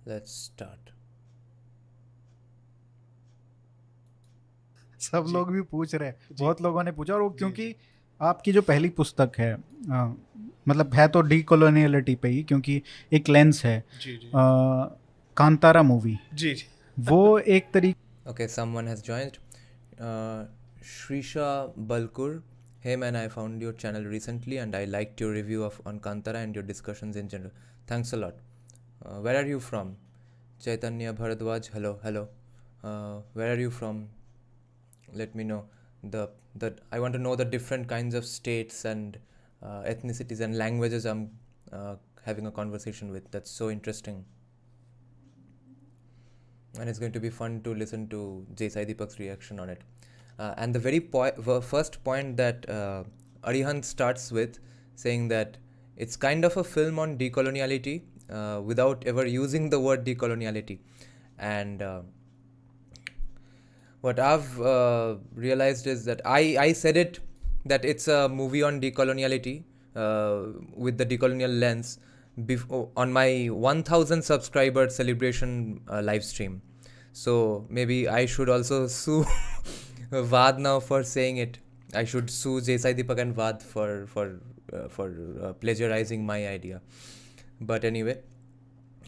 Let's start. सब जी लोग भी पूछ रहे हैं, जी बहुत लोगों ने पूछा। और वो जी क्योंकि आपकी जो पहली पुस्तक है मतलब है तो डीकोलोनियलिटी पे ही, क्योंकि एक लेंस है जी जी कांतारा मूवी, जी जी वो एक तरीके Okay, someone has joined. Uh, Shrisha Balkur. Hey man, I found your channel recently and I liked your review of on Kantara and your discussions in general. Thanks a lot. Where are you from? Chaitanya Bharadwaj. Hello, hello. Where are you from? Let me know. The I want to know the different kinds of states and ethnicities and languages I'm having a conversation with. That's so interesting. And it's going to be fun to listen to Sai Deepak's reaction on it. And the very first point that Arihant starts with, saying that it's kind of a film on decoloniality without ever using the word decoloniality. And what I've realized is that I said it, that it's a movie on decoloniality with the decolonial lens on my 1000 subscriber celebration live stream. So maybe I should also sue Vaad now for saying it. I should sue Sai Deepak and Vaad for plagiarizing my idea. But anyway,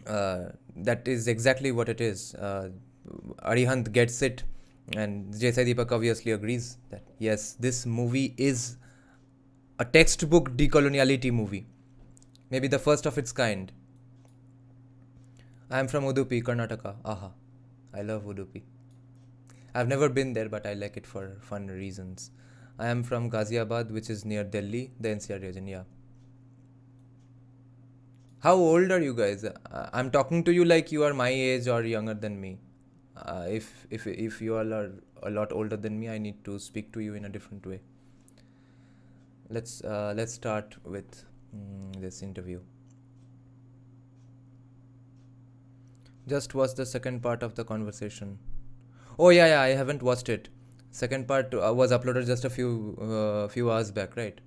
that is exactly what it is. Arihant gets it, and Sai Deepak obviously agrees that yes, this movie is a textbook decoloniality movie, maybe the first of its kind. I am from Udupi, Karnataka. Aha, I love Udupi. I've never been there, but I like it for fun reasons. I am from Ghaziabad, which is near Delhi, the NCR region. Yeah. How old are you guys? I'm talking to you like you are my age or younger than me. If you all are a lot older than me, I need to speak to you in a different way. Let's start with this interview. Just watch the second part of the conversation. Oh yeah, I haven't watched it. Second part was uploaded just a few hours back, right?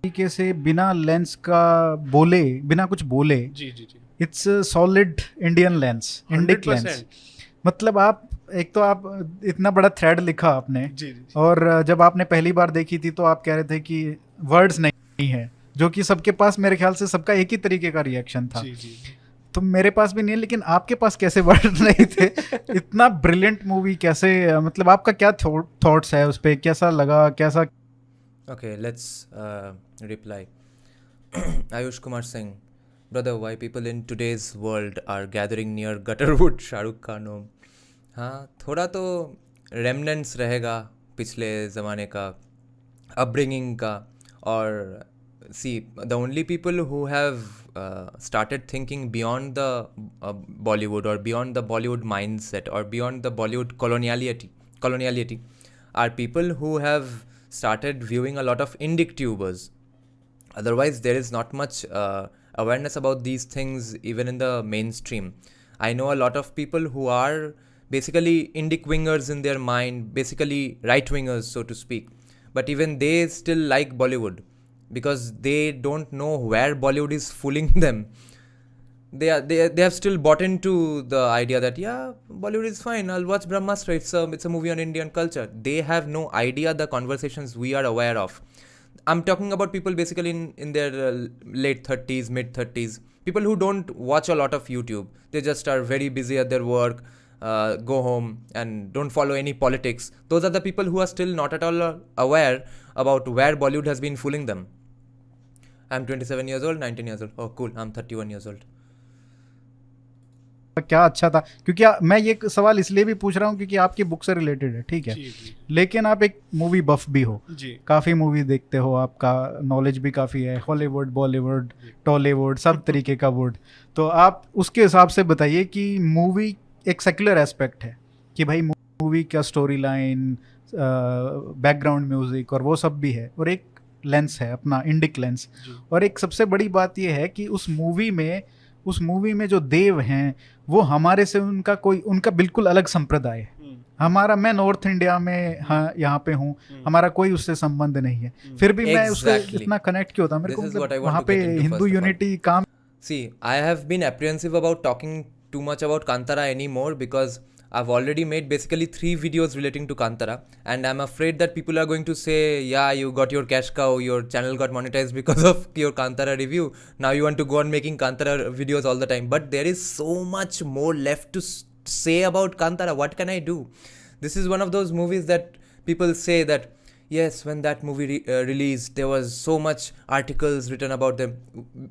से बिना lens का बोले, बिना कुछ बोले, जी जी जी it's solid Indian lens, Indic lens. 100%। मतलब आप एक तो आप इतना बड़ा थ्रेड लिखा आपने, जी जी और जब आपने पहली बार देखी थी तो आप कह रहे थे कि वर्ड्स नहीं है, जो कि सबके पास मेरे ख्याल से सबका एक ही तरीके का रिएक्शन था। जी जी जी तो मेरे पास भी नहीं है, लेकिन आपके पास कैसे वर्ड नहीं थे? इतना ब्रिलियंट मूवी कैसे, मतलब आपका क्या थॉट्स है उस पे, कैसा लगा, कैसा? Okay, let's reply. Ayush Kumar Singh, brother, why people in today's world are gathering near Gutterwood Shahrukh Khan home? हाँ, थोड़ा तो remnants रहेगा पिछले ज़माने का, upbringing का, और see, the only people who have started thinking beyond the Bollywood or beyond the Bollywood mindset or beyond the Bollywood coloniality are people who have started viewing a lot of Indic tubers. Otherwise, there is not much awareness about these things even in the mainstream. I know a lot of people who are basically Indic wingers in their mind, basically right wingers, so to speak. But even they still like Bollywood because they don't know where Bollywood is fooling them. They have still bought into the idea that yeah, Bollywood is fine, I'll watch Brahmastra, it's a movie on Indian culture. They have no idea the conversations we are aware of. I'm talking about people basically in their late 30s, mid 30s, people who don't watch a lot of YouTube. They just are very busy at their work, go home and don't follow any politics. Those are the people who are still not at all aware about where Bollywood has been fooling them. I'm 27 years old, 19 years old. Oh cool, I'm 31 years old. क्या अच्छा था? क्योंकि मैं ये सवाल इसलिए भी पूछ रहा हूँ क्योंकि आपकी बुक से रिलेटेड है, ठीक है, जी जी लेकिन आप एक मूवी बफ भी हो, जी काफ़ी मूवी देखते हो, आपका नॉलेज भी काफ़ी है, हॉलीवुड, बॉलीवुड, टॉलीवुड, सब तरीके का वुड। तो आप उसके हिसाब से बताइए कि मूवी एक सेक्युलर एस्पेक्ट है कि भाई मूवी का स्टोरी लाइन, बैकग्राउंड म्यूजिक और वो सब भी है, और एक लेंस है अपना इंडिक लेंस। जी और एक सबसे बड़ी बात यह है कि उस मूवी में जो देव हैं वो हमारे से उनका बिल्कुल अलग संप्रदाय है। हमारा, मैं नॉर्थ इंडिया में हाँ यहाँ पे हूँ, हमारा कोई उससे संबंध नहीं है, फिर भी मैं उससे Exactly. इतना कनेक्ट क्यों होता? मेरे This को is what I want वहाँ to पे get into Hindu first of all. Unity काम See, I have been apprehensive about talking too much about Kantara anymore because I've already made basically 3 videos relating to Kantara, and I'm afraid that people are going to say, yeah, you got your cash cow, your channel got monetized because of your Kantara review. Now you want to go on making Kantara videos all the time. But there is so much more left to say about Kantara. What can I do? This is one of those movies that people say that yes, when that movie released, there was so much articles written about them.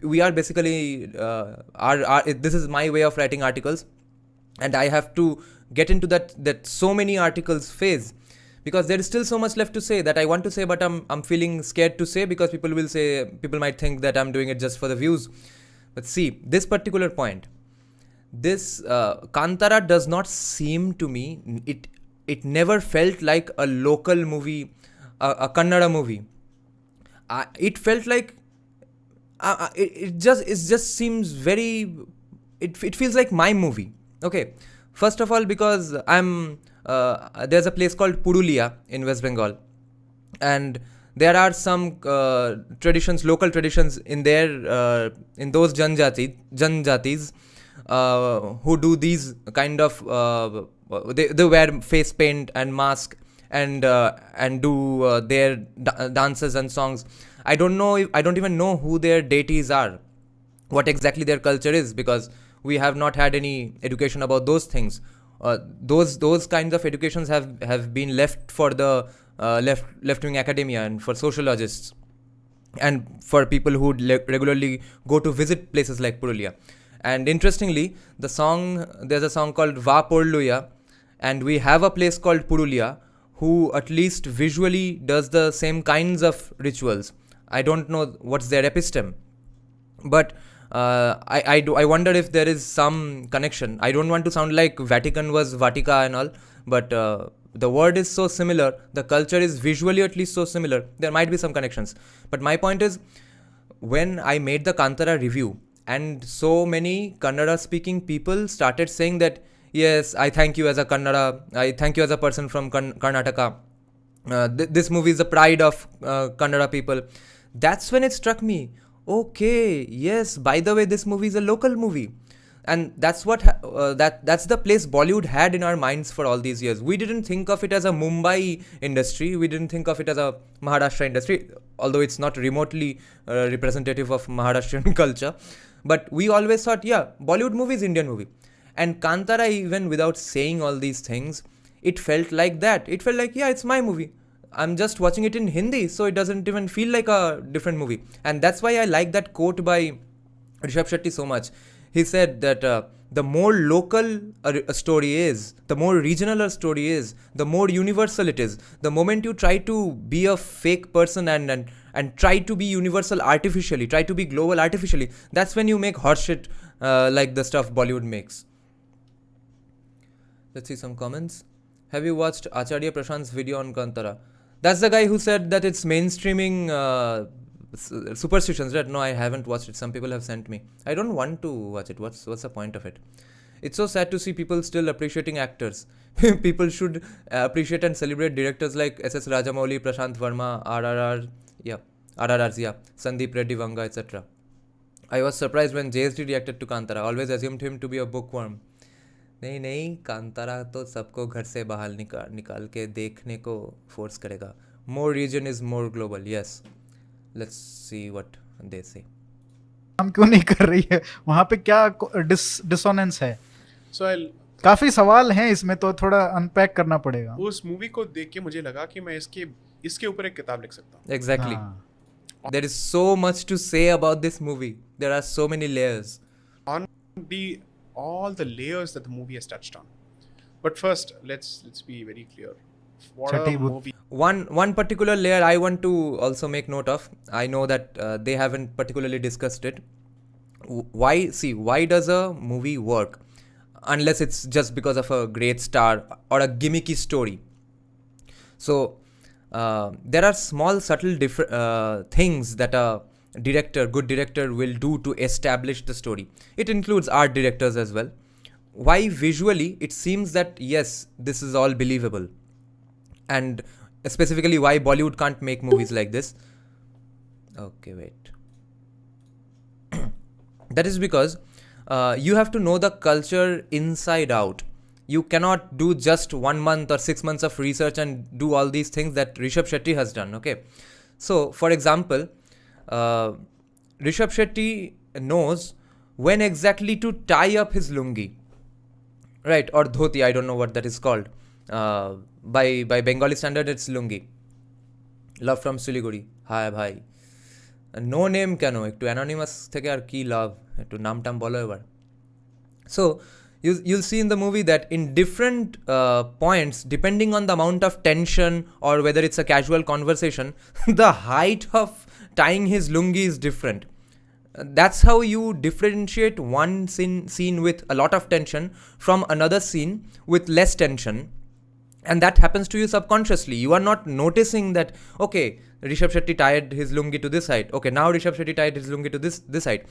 We are basically this is my way of writing articles, and I have to get into that so many articles phase, because there is still so much left to say that I want to say, but I'm feeling scared to say, because people might think that I'm doing it just for the views. But see, this particular point, this Kantara does not seem to me, it never felt like a local movie, a Kannada movie. It felt like it just seems very. It feels like my movie. Okay, first of all, because there's a place called Purulia in West Bengal, and there are some traditions, local traditions in there, in those janjatis, who do these kind of they wear face paint and mask, and do their dances and songs. I don't even know who their deities are, what exactly their culture is, because we have not had any education about those things. Those kinds of educations have been left for the left wing academia and for sociologists, and for people who regularly go to visit places like Purulia. And interestingly, there's a song called Va Porluya, and we have a place called Purulia who at least visually does the same kinds of rituals. I don't know what's their episteme, but I wonder if there is some connection. I don't want to sound like Vatican was Vatica and all, but the word is so similar, the culture is visually at least so similar, there might be some connections. But my point is, when I made the Kantara review, and so many Kannada speaking people started saying that, yes, I thank you as a Kannada, I thank you as a person from Karnataka, this movie is the pride of Kannada people. That's when it struck me, okay, yes, by the way, this movie is a local movie. And that's what that's the place Bollywood had in our minds for all these years. We didn't think of it as a Mumbai industry, we didn't think of it as a Maharashtra industry, although it's not remotely representative of Maharashtrian culture. But we always thought, yeah, Bollywood movie is Indian movie. And Kantara, even without saying all these things, it felt like that. It felt like, yeah, it's my movie. I'm just watching it in Hindi, so it doesn't even feel like a different movie. And that's why I like that quote by Rishabh Shetty so much. He said that the more local a story is, the more regional a story is, the more universal it is. The moment you try to be a fake person and try to be universal artificially, try to be global artificially, that's when you make horseshit like the stuff Bollywood makes. Let's see some comments. Have you watched Acharya Prashant's video on Kantara? That's the guy who said that it's mainstreaming superstitions, right? No, I haven't watched it. Some people have sent me. I don't want to watch it. What's the point of it? It's so sad to see people still appreciating actors. People should appreciate and celebrate directors like S.S. Rajamouli, Prashant Verma, RRRs, Sandeep Reddy Vanga, etc. I was surprised when JSD reacted to Kantara. Always assumed him to be a bookworm. नहीं, कांतारा तो सबको घर से बाहर निकाल के देखने को फोर्स करेगा. More region is more global. Yes. Let's see what they say. हम क्यों नहीं कर रही है वहाँ पे, क्या डिसोनेंस है? काफी सवाल हैं इसमें, तो थोड़ा अनपैक करना पड़ेगा. उस मूवी को देख के मुझे लगा कि मैं इसके ऊपर एक किताब लिख सकता हूँ. Exactly. There is so much to say about this movie. There are so many layers. On all the layers that the movie has touched on. But first, let's be very clear. What a movie. One particular layer I want to also make note of. I know that they haven't particularly discussed it. Why does a movie work? Unless it's just because of a great star or a gimmicky story. So there are small subtle things that a good director will do to establish the story. It includes art directors as well. Why visually it seems that yes, this is all believable, and specifically why Bollywood can't make movies like this. Okay, wait. That is because you have to know the culture inside out. You cannot do just 1 month or 6 months of research and do all these things that Rishabh Shetty has done. Okay, so for example, Rishabh Shetty knows when exactly to tie up his lungi, right, or dhoti. I don't know what that is called. By Bengali standard, it's lungi. Love from Siliguri. Hi bhai. No name কেন, একটু anonymous থেকে আর কি লাভ, একটু নাম টাম বলো এবার। So you'll see in the movie that in different points, depending on the amount of tension or whether it's a casual conversation, the height of tying his lungi is different. That's how you differentiate one scene with a lot of tension from another scene with less tension. And that happens to you subconsciously. You are not noticing that, okay, Rishabh Shetty tied his lungi to this side. Okay, now Rishabh Shetty tied his lungi to this side.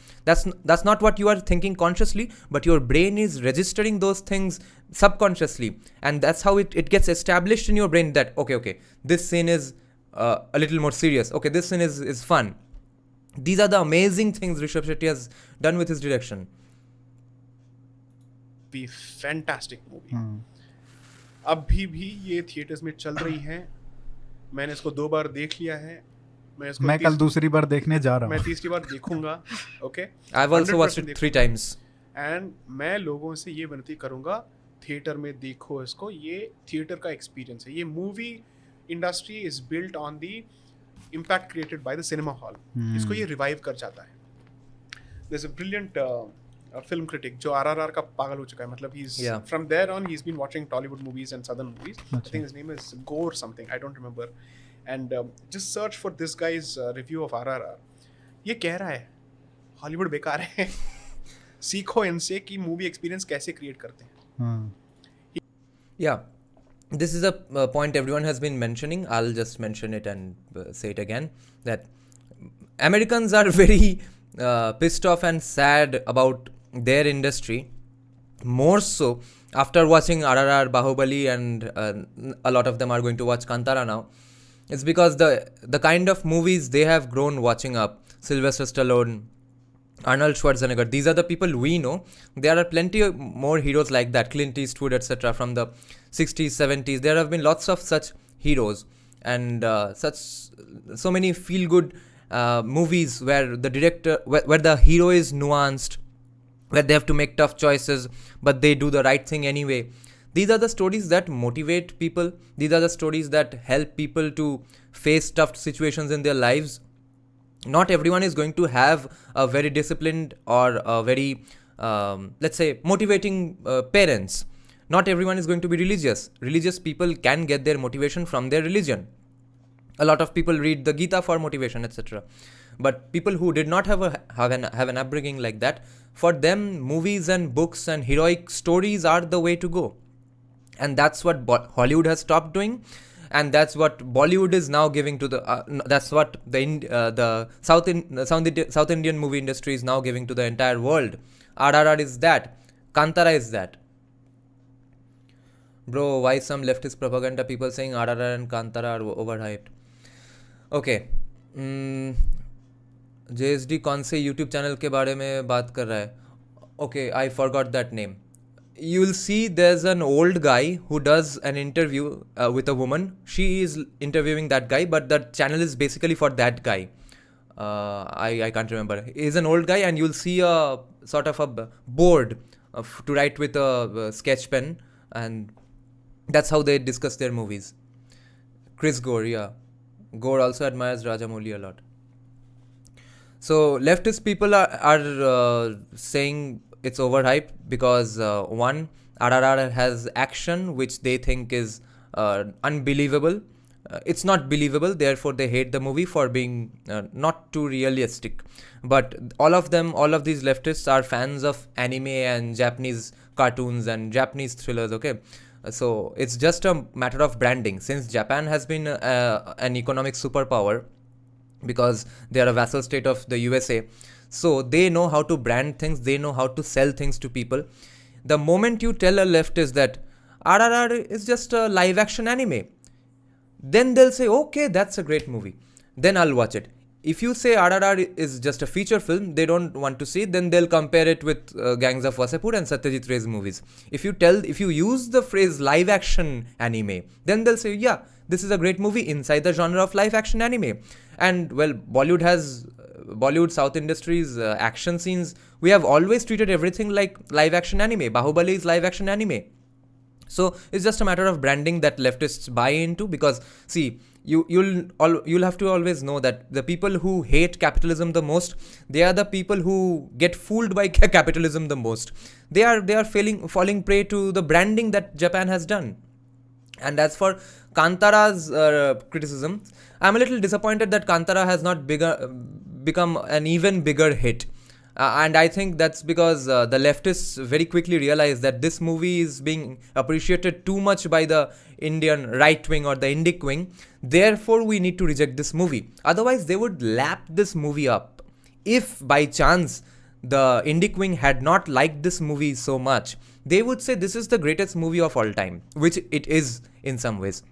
That's not what you are thinking consciously, but your brain is registering those things subconsciously. And that's how it gets established in your brain that, okay, this scene is a little more serious. Okay, this scene is fun. These are the amazing things Rishabh Shetty has done with his direction. Be fantastic movie. अभी भी ये theatres में चल रही हैं. मैंने इसको 2 बार देख लिया है. मैं कल दूसरी बार देखने जा रहा हूँ. मैं तीसरी बार देखूंगा. Okay, I've also watched it 3 times. And मैं लोगों से ये विनती करूंगा, थिएटर में देखो इसको. ये थिएटर का एक्सपीरियंस है. ये movie industry is built on the impact created by the cinema hall. इसको ये रिवाइव कर जाता है. There is a brilliant film critic जो RRR का पागल हो चुका है. मतलब he's from there on he's been watching Tollywood movies and southern movies. I think his name is Gore something, I don't remember. And just search for this guy's review of RRR. ये कह रहा है Hollywood बेकार है. सीखो इनसे कि movie experience कैसे क्रिएट करते हैं. Yeah, this is a point everyone has been mentioning. I'll just mention it and say it again, that Americans are very pissed off and sad about their industry, more so after watching RRR, Bahubali, and a lot of them are going to watch Kantara now. It's because the kind of movies they have grown watching up, Sylvester Stallone, Arnold Schwarzenegger, these are the people we know. There are plenty of more heroes like that, Clint Eastwood, etc. from the 60s, 70s. There have been lots of such heroes and so many feel good movies where the director, where the hero is nuanced, where they have to make tough choices, but they do the right thing anyway. These are the stories that motivate people. These are the stories that help people to face tough situations in their lives. Not everyone is going to have a very disciplined or a very, let's say, motivating parents. Not everyone is going to be religious. Religious people can get their motivation from their religion. A lot of people read the Gita for motivation, etc. But people who did not have an upbringing like that, for them movies and books and heroic stories are the way to go. And that's what Hollywood has stopped doing, and that's what Bollywood is now giving to the that's what the South Indian movie industry is now giving to the entire world. RRR is that. Kantara is that. Bro, why some leftist propaganda people saying RRR and Kantara are overhyped? Okay. JSD कौन से YouTube channel के बारे में बात कर रहा है? Okay, I forgot that name. You'll see there's an old guy who does an interview with a woman. She is interviewing that guy, but that channel is basically for that guy. I can't remember. He's an old guy, and you'll see a sort of a board to write with a sketch pen, and that's how they discuss their movies. Chris Gore, yeah. Gore also admires Rajamouli a lot. So leftist people are saying it's overhyped because one, RRR has action which they think is unbelievable. It's not believable, therefore they hate the movie for being not too realistic. But all of these leftists are fans of anime and Japanese cartoons and Japanese thrillers, okay? So it's just a matter of branding. Since Japan has been an economic superpower, because they are a vassal state of the USA, so they know how to brand things, they know how to sell things to people. The moment you tell a leftist that RRR is just a live action anime, then they'll say, okay, that's a great movie, then I'll watch it. if you say RRR is just a feature film, they don't want to see it, then they'll compare it with Gangs of Wasseypur and Satyajit Ray's movies. If you use the phrase live action anime, then they'll say, yeah, this is a great movie inside the genre of live action anime. And well, Bollywood, South industries, action scenes, we have always treated everything like live action anime. Bahubali is live action anime. So it's just a matter of branding that leftists buy into, because see, you'll have to always know that the people who hate capitalism the most, they are the people who get fooled by capitalism the most. They are falling prey to the branding that Japan has done. And as for Kantara's criticism, I'm a little disappointed that Kantara has not become an even bigger hit. And I think that's because the leftists very quickly realized that this movie is being appreciated too much by the Indian right wing or the Indic wing. Therefore, we need to reject this movie. Otherwise, they would lap this movie up. If by chance the Indic wing had not liked this movie so much, they would say this is the greatest movie of all time, which it is in some ways.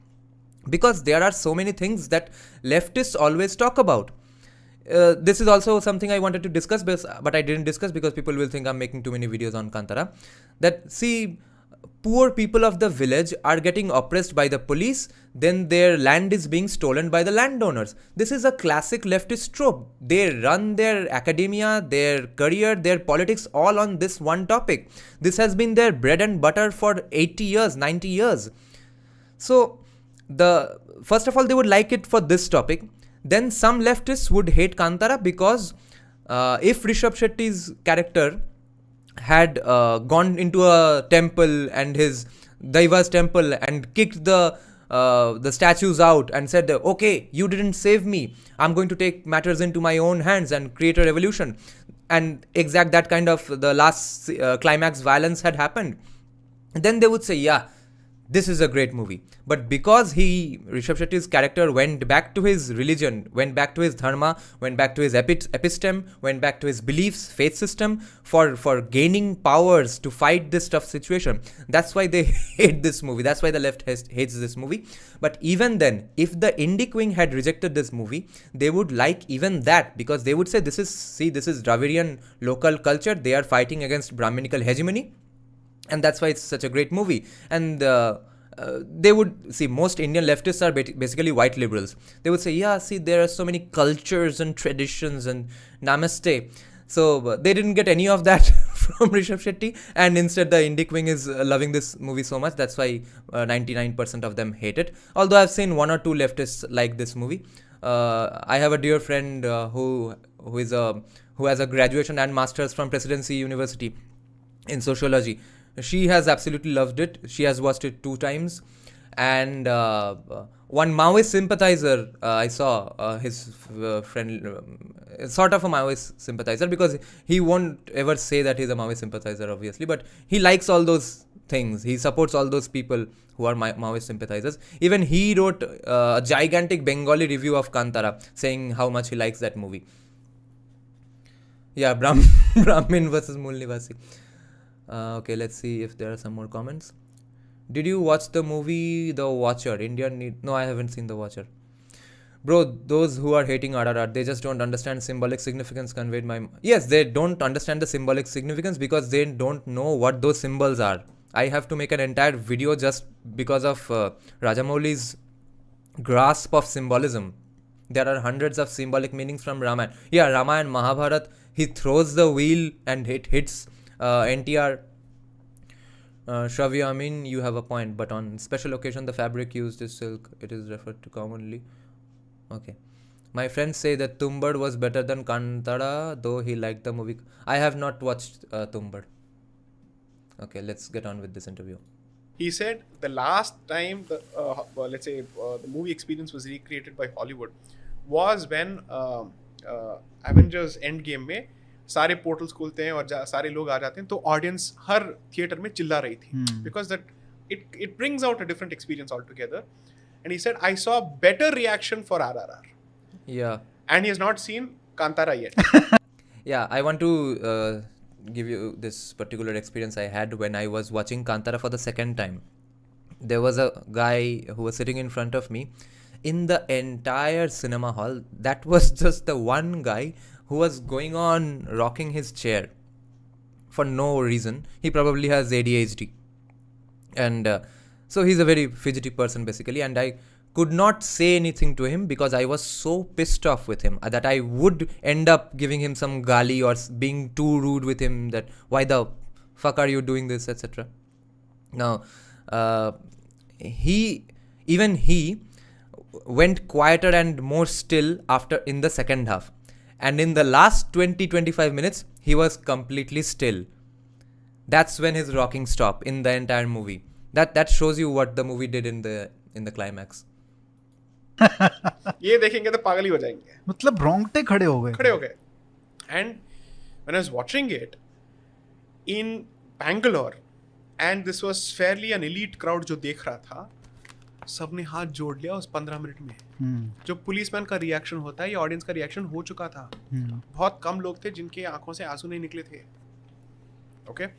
Because there are so many things that leftists always talk about. This is also something I wanted to discuss, but I didn't discuss because people will think I'm making too many videos on Kantara. That, see, poor people of the village are getting oppressed by the police, then their land is being stolen by the landowners. This is a classic leftist trope. They run their academia, their career, their politics all on this one topic. This has been their bread and butter for 80 years, 90 years. So, first of all, they would like it for this topic. Then some leftists would hate Kantara because if Rishabh Shetty's character had gone into a temple and his Daiva's temple and kicked the statues out and said, okay, you didn't save me, I'm going to take matters into my own hands and create a revolution, and exact that kind of the last climax violence had happened, then they would say, yeah, this is a great movie. But because Rishabh Shetty's character went back to his religion, went back to his dharma, went back to his episteme, went back to his beliefs, faith system, for gaining powers to fight this tough situation, that's why they hate this movie. That's why the left hates this movie. But even then, if the Indic wing had rejected this movie, they would like even that, because they would say, this is Dravidian local culture, they are fighting against Brahminical hegemony, and that's why it's such a great movie. And they would see, most Indian leftists are basically white liberals. They would say, yeah, see, there are so many cultures and traditions and namaste. So they didn't get any of that from Rishabh Shetty, and instead the Indic wing is loving this movie so much. That's why 99% of them hate it. Although I've seen one or two leftists like this movie. I have a dear friend who has a graduation and masters from Presidency University in sociology. She has absolutely loved it. She has watched it 2 times. And one Maoist sympathizer, I saw his friend, sort of a Maoist sympathizer, because he won't ever say that he's a Maoist sympathizer, obviously, but he likes all those things. He supports all those people who are Maoist sympathizers. Even he wrote a gigantic Bengali review of Kantara, saying how much he likes that movie. Yeah, Brahmin versus Mool Nivasi. Okay, let's see if there are some more comments. Did you watch the movie The Watcher? No, I haven't seen The Watcher. Bro, those who are hating RRR, they just don't understand symbolic significance conveyed by... Yes, they don't understand the symbolic significance because they don't know what those symbols are. I have to make an entire video just because of Rajamouli's grasp of symbolism. There are hundreds of symbolic meanings from Ramayana. Yeah, Ramayana, Mahabharata, he throws the wheel and it hits NTR. Shravya, I mean, you have a point, but on special occasion the fabric used is silk. It is referred to commonly. Okay. My friends say that Tumbad was better than Kantara, though he liked the movie. I have not watched Tumbad. Okay, let's get on with this interview. He said the last time the movie experience was recreated by Hollywood was when Avengers Endgame में सारे portals खुलते हैं और सारे लोग आ जाते हैं, तो ऑडियंस हर थिएटर में चिल्ला रही थी, because that it brings out a different experience all together. And he said I saw better reaction for RRR. Yeah. And he has not seen Kantara yet. Yeah, I want to give you this particular experience I had when I was watching Kantara for the second time. There was a guy who was sitting in front of me, in the entire cinema hall, that was just the one guy who was going on rocking his chair for no reason. He probably has ADHD. And so he's a very fidgety person basically, and I could not say anything to him because I was so pissed off with him that I would end up giving him some gali or being too rude with him, that why the fuck are you doing this, etc. Now he went quieter and more still after in the second half, and in the last 20-25 minutes he was completely still. That's when his rocking stopped in the entire movie. That shows you what the movie did in the climax. ये देखेंगे तो पागल ही हो जाएंगे. मतलब रोंगटे खड़े हो गए. And when I was watching it in Bangalore, and this was fairly an elite crowd जो देख रहा था, सबने हाथ जोड़ लिया उस 15 मिनट में. जो पुलिसमैन का रिएक्शन होता है, ये ऑडियंस का रिएक्शन हो चुका था. बहुत कम लोग थे जिनके आंखों से आंसू नहीं निकले थे. Okay?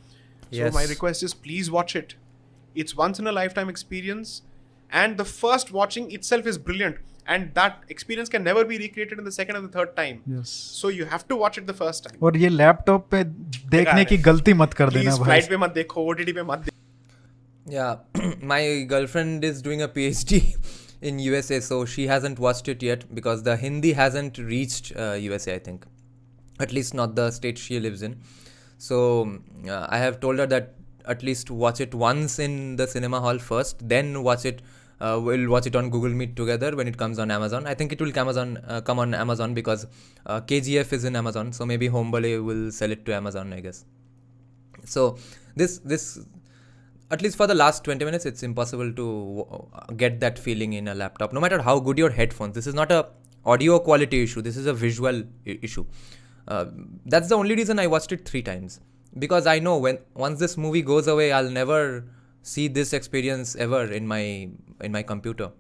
So my request is please watch it. It's once in a lifetime experience, and the first watching itself is brilliant, and that experience can never be recreated in the second and the third time. Yes. So you have to watch it the first time. और ये laptop पे देखने की गलती मत कर देना Please भाई. फ्लाइट पे मत देखो, OTT पे मत देखो. Yeah, my girlfriend is doing a PhD in USA, so she hasn't watched it yet because the Hindi hasn't reached USA, I think. At least not the state she lives in. So I have told her that at least watch it once in the cinema hall first, then watch it. We'll watch it on Google Meet together when it comes on Amazon. I think it will come on Amazon because KGF is in Amazon, so maybe Homebale will sell it to Amazon, I guess. So this at least for the last 20 minutes, it's impossible to get that feeling in a laptop, no matter how good your headphones. This is not a audio quality issue. This is a visual issue. That's the only reason I watched it 3 times, because I know once this movie goes away, I'll never see this experience ever in my computer.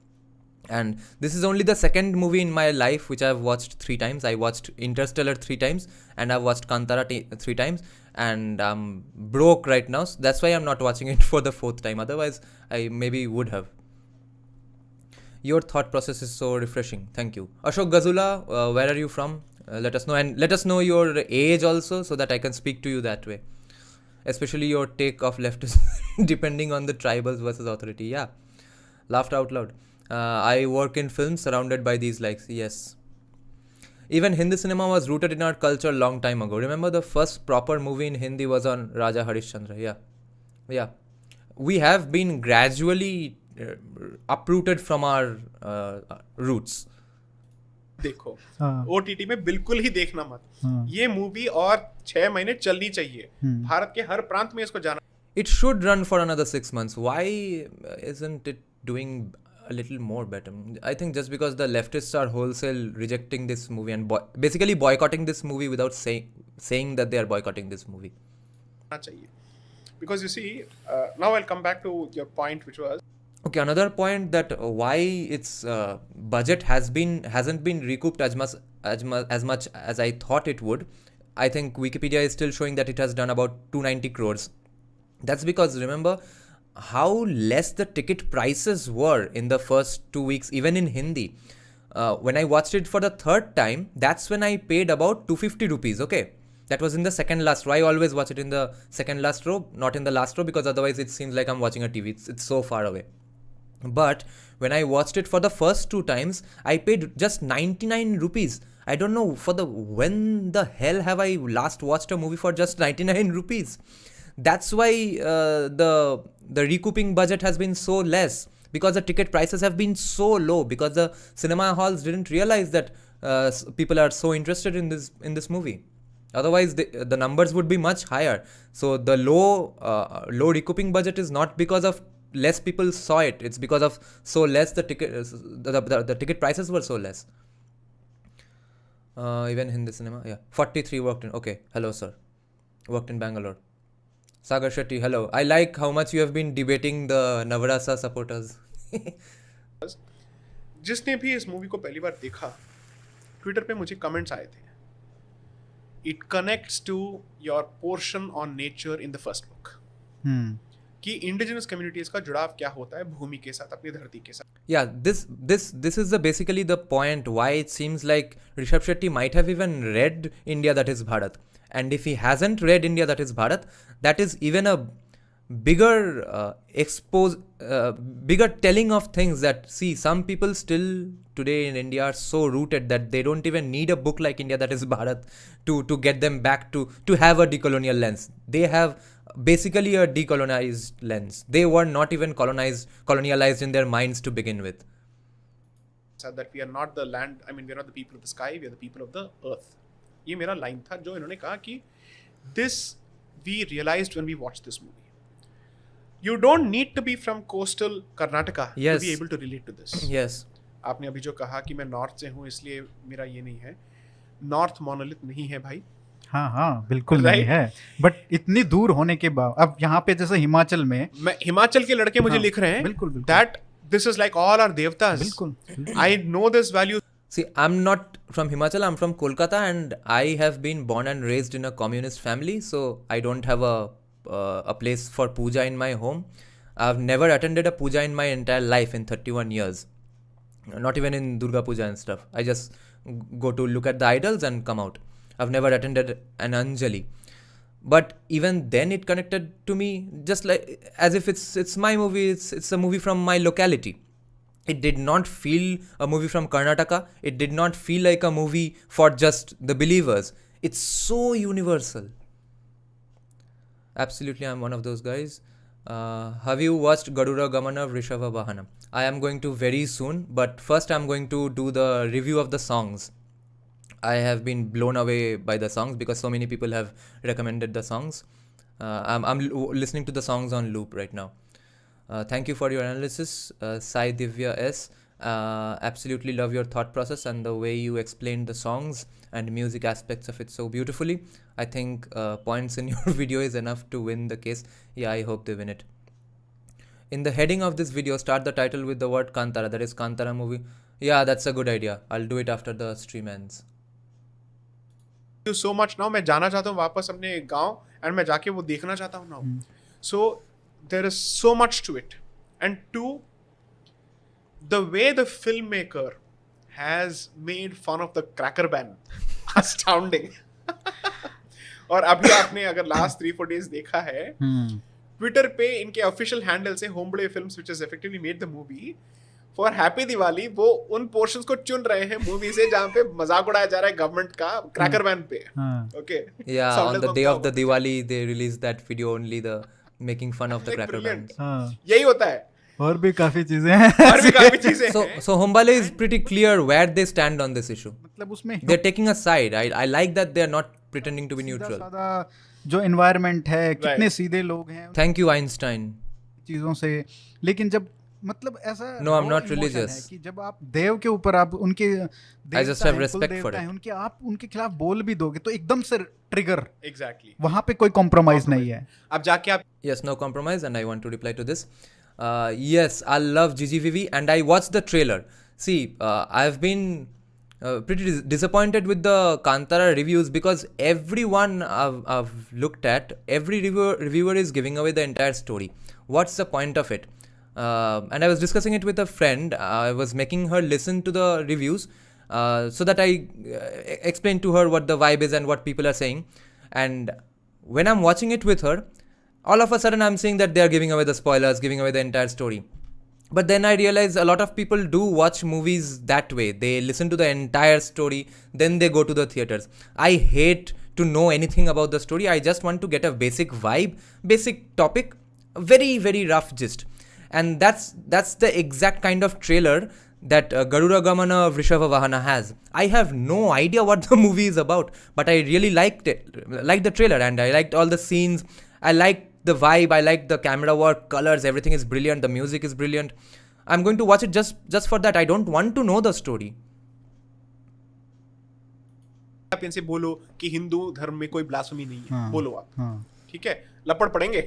And this is only the second movie in my life which I've watched 3 times. I watched Interstellar 3 times, and I've watched Kantara 3 times, and I'm broke right now. So that's why I'm not watching it for the 4th time. Otherwise, I maybe would have. Your thought process is so refreshing. Thank you. Ashok Gazula, where are you from? Let us know, and let us know your age also, so that I can speak to you that way. Especially your take of leftism, depending on the tribals versus authority. Yeah, laughed out loud. I work in films surrounded by these likes. Yes. Even Hindi cinema was rooted in our culture long time ago. Remember the first proper movie in Hindi was on Raja Harishchandra. Yeah. We have been gradually uprooted from our roots. देखो, OTT में बिल्कुल ही देखना मत. ये movie और 6 महीने चलनी चाहिए. भारत के हर प्रांत में इसको जाना. It should run for another 6 months. Why isn't it doing a little more better? I think just because the leftists are wholesale rejecting this movie and basically boycotting this movie without saying that they are boycotting this movie. Because you see, now I'll come back to your point, which was okay. Another point that why its budget hasn't been recouped as much as I thought it would. I think Wikipedia is still showing that it has done about 290 crores. That's because remember how less the ticket prices were in the first 2 weeks, even in Hindi. When I watched it for the 3rd time, that's when I paid about 250 rupees. Okay. That was in the second last row. I always watch it in the second last row, not in the last row, because otherwise it seems like I'm watching a TV. It's so far away. But when I watched it for the first 2 times, I paid just 99 rupees. I don't know when the hell have I last watched a movie for just 99 rupees. That's why the recouping budget has been so less, because the ticket prices have been so low, because the cinema halls didn't realize that people are so interested in this movie. Otherwise, the numbers would be much higher. So the low recouping budget is not because of less people saw it. It's because of so less the ticket prices were so less. Even Hindi cinema, yeah. 43 worked in. Okay, hello sir. Worked in Bangalore. Sagar Shetty, hello. I like how much you have been debating the Navarasa supporters. जिसने भी इस movie को पहली बार देखा, Twitter पे मुझे comments आए थे. It connects to your portion on nature in the first book. कि इंडिजिनस कम्युनिटीज का जुड़ाव क्या होता है भूमि के साथ, अपनी धरती के साथ. Yeah, this is basically the point why it seems like Rishabh Shetty might have even read India That Is Bharat, and if he hasn't read India That Is Bharat, that is even a bigger bigger telling of things that, see, some people still today in India are so rooted that they don't even need a book like India That Is Bharat to get them back to have a decolonial lens. They have basically a decolonized lens. They were not even colonialized in their minds to begin with. Said that we are not the land, I mean we are not the people of the sky, we are the people of the earth. ये मेरा line था जो इन्होंने कहा कि this we realized when we watched this movie. You don't need to be from coastal Karnataka Yes. to be able to relate to this. Yes. आपने अभी जो कहा कि मैं नॉर्थ से हूँ इसलिए मेरा ये नहीं है, नॉर्थ मोनोलिथ नहीं है भाई. हाँ हाँ बिल्कुल नहीं है, बट इतनी दूर होने के बाद अब यहाँ पे जैसे हिमाचल में, मैं हिमाचल के लड़के मुझे लिख रहे हैं बिल्कुल that this is like all our devtas. बिल्कुल. I know this value. See, I'm not from Himachal, I'm from Kolkata, and I have been born and raised in a communist family, so I don't have a place for puja in my home. I've never attended a puja in my entire life in 31 years. Not even in Durga Puja and stuff. I just go to look at the idols and come out. I've never attended an Anjali. But even then it connected to me just like as if it's my movie, it's a movie from my locality. It did not feel a movie from Karnataka. It did not feel like a movie for just the believers. It's so universal. Absolutely, I'm one of those guys. Have you watched Gadura Gamana Vrishava Vahana? I am going to very soon, but first I'm going to do the review of the songs. I have been blown away by the songs because so many people have recommended the songs. I'm listening to the songs on loop right now. Thank you for your analysis, Sai Divya S. Absolutely love your thought process and the way you explained the songs and music aspects of it so beautifully. I think points in your video is enough to win the case. Yeah, I hope they win it. In the heading of this video, start the title with the word Kantara, that is Kantara movie. Yeah, that's a good idea. I'll do it after the stream ends. You so much now. मैं जाना चाहता हूँ वापस अपने गांव and मैं जाके वो देखना चाहता हूँ now. So there is so much to it. And two, the way the filmmaker has made fun of the cracker ban, astounding. और अभी आपने अगर last 3-4 days देखा है, ट्विटर पे इनके ऑफिशियल हैंडल से Hombale films which has effectively made the movie for happy Diwali, वो उन पोर्शंस को चुन रहे हैं मूवी से जहां पे मजाक उड़ाया जा रहा है गवर्नमेंट का क्रैकर बैन पे. Okay, yeah on the day of the Diwali they release that video only the making fun of the cracker ban. यही होता है. और भी काफी चीजें हैं. और भी काफी चीजें हैं. So Hombale is pretty clear where they stand on this issue. मतलब उसमें they're taking a side. I like that they are not pretending to be neutral. सादा जो एनवायरनमेंट है, कितने सीधे लोग हैं. Thank you Einstein. चीजों से, लेकिन जब मतलब ऐसा No, I'm not religious. कि जब आप देव के ऊपर आप उनके I just have respect for it. उनके आप उनके खिलाफ बोल भी दोगे तो एकदम से ट्रिगर. Exactly. वहां पे कोई कॉम्प्रोमाइज नहीं है. अब जाके आप Yes, no compromise, and I want to reply to this. Yes, I love GGVV and I watched the trailer. See, I've been pretty disappointed with the Kantara reviews because everyone I've looked at, every reviewer is giving away the entire story. What's the point of it? And I was discussing it with a friend. I was making her listen to the reviews so that I explained to her what the vibe is and what people are saying. And when I'm watching it with her, all of a sudden I'm seeing that they are giving away the spoilers, giving away the entire story. But then I realize a lot of people do watch movies that way. They listen to the entire story, then they go to the theaters. I hate to know anything about the story. I just want to get a basic vibe, basic topic, very, very rough gist. And that's the exact kind of trailer that Garuda Gamana Vrishava Vahana has. I have no idea what the movie is about, but I really liked the trailer, and I liked all the scenes. I liked the vibe, I like the camera work, colors, everything is brilliant, the music is brilliant. I'm going to watch it just for that. I don't want to know the story. आप इनसे बोलो कि हिंदू धर्म में कोई blasphemy नहीं है, बोलो आप, ठीक है, लपड़ पड़ेंगे.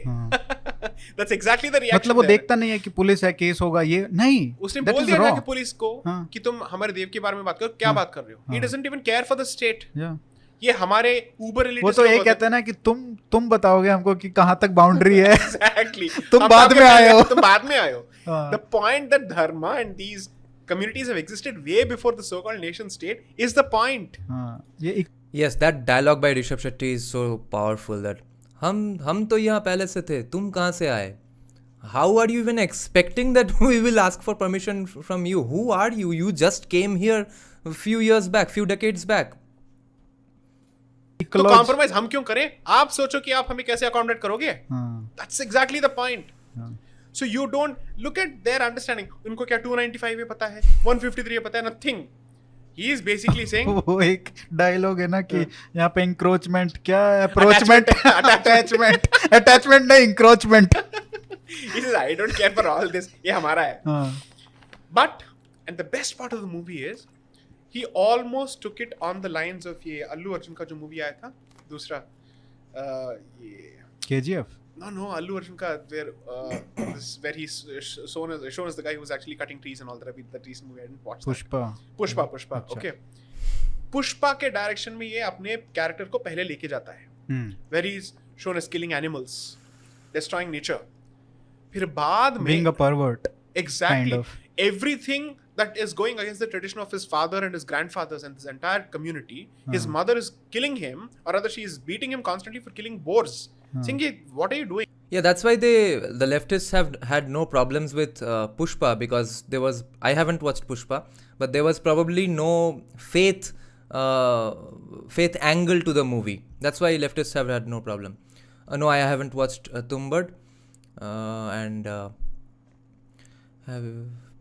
That's exactly the reaction. मतलब वो देखता नहीं है कि पुलिस है, केस होगा, ये नहीं. उसने बोल दिया ना कि पुलिस को कि तुम हमारे देव के बारे में बात करो, क्या बात कर रहे हो. He doesn't even care for the state. ये हमारे ऊबर वो तो ये कहते हैं ना कि तुम बताओगे हमको कि कहाँ तक बाउंड्री है। एग्जैक्टली तुम बाद में आए हो। तुम बाद में आए हो। हाँ। The point that dharma and these communities have existed way before the so-called nation state is the point. हाँ, ये Yes, that dialogue by Rishabh Shetty is so powerful that हम तो यहाँ पहले से थे, तुम कहाँ से आए? How are you even expecting that we will ask for permission from you? Who are you? You just came here a few years back, few decades back. तो कॉम्प्रोमाइज हम क्यों करें? आप सोचो कि आप हमें कैसे अकोमोडेट करोगे? That's exactly the point. So you don't look at their understanding. उनको क्या 295 है पता है, 153 है पता है, nothing. He is basically saying वो एक डायलॉग है ना कि यहाँ पे इंक्रोचमेंट क्या है, अप्रोचमेंट, अटैचमेंट नहीं, encroachment. he says I don't care for all this. ये हमारा है. But and the best part of the movie is he almost took it on the lines of ये अल्लू अर्जुन का जो मूवी आया था दूसरा ये KGF। No, Allu Arjun ka where he's shown as the guy who was actually cutting trees and all that. That recent movie I didn't watch. Pushpa. Okay. Pushpa के direction में ये अपने कैरेक्टर को पहले लेके जाता है. Where he's shown as killing animals, destroying nature. फिर बाद में being a pervert. Exactly. Kind of. Everything that is going against the tradition of his father and his grandfathers and his entire community. His mother is killing him, or rather she is beating him constantly for killing boars. Saying, what are you doing? Yeah, that's why the leftists have had no problems with Pushpa, because I haven't watched Pushpa, but there was probably no faith angle to the movie. That's why leftists have had no problem. No, I haven't watched Tumbad, and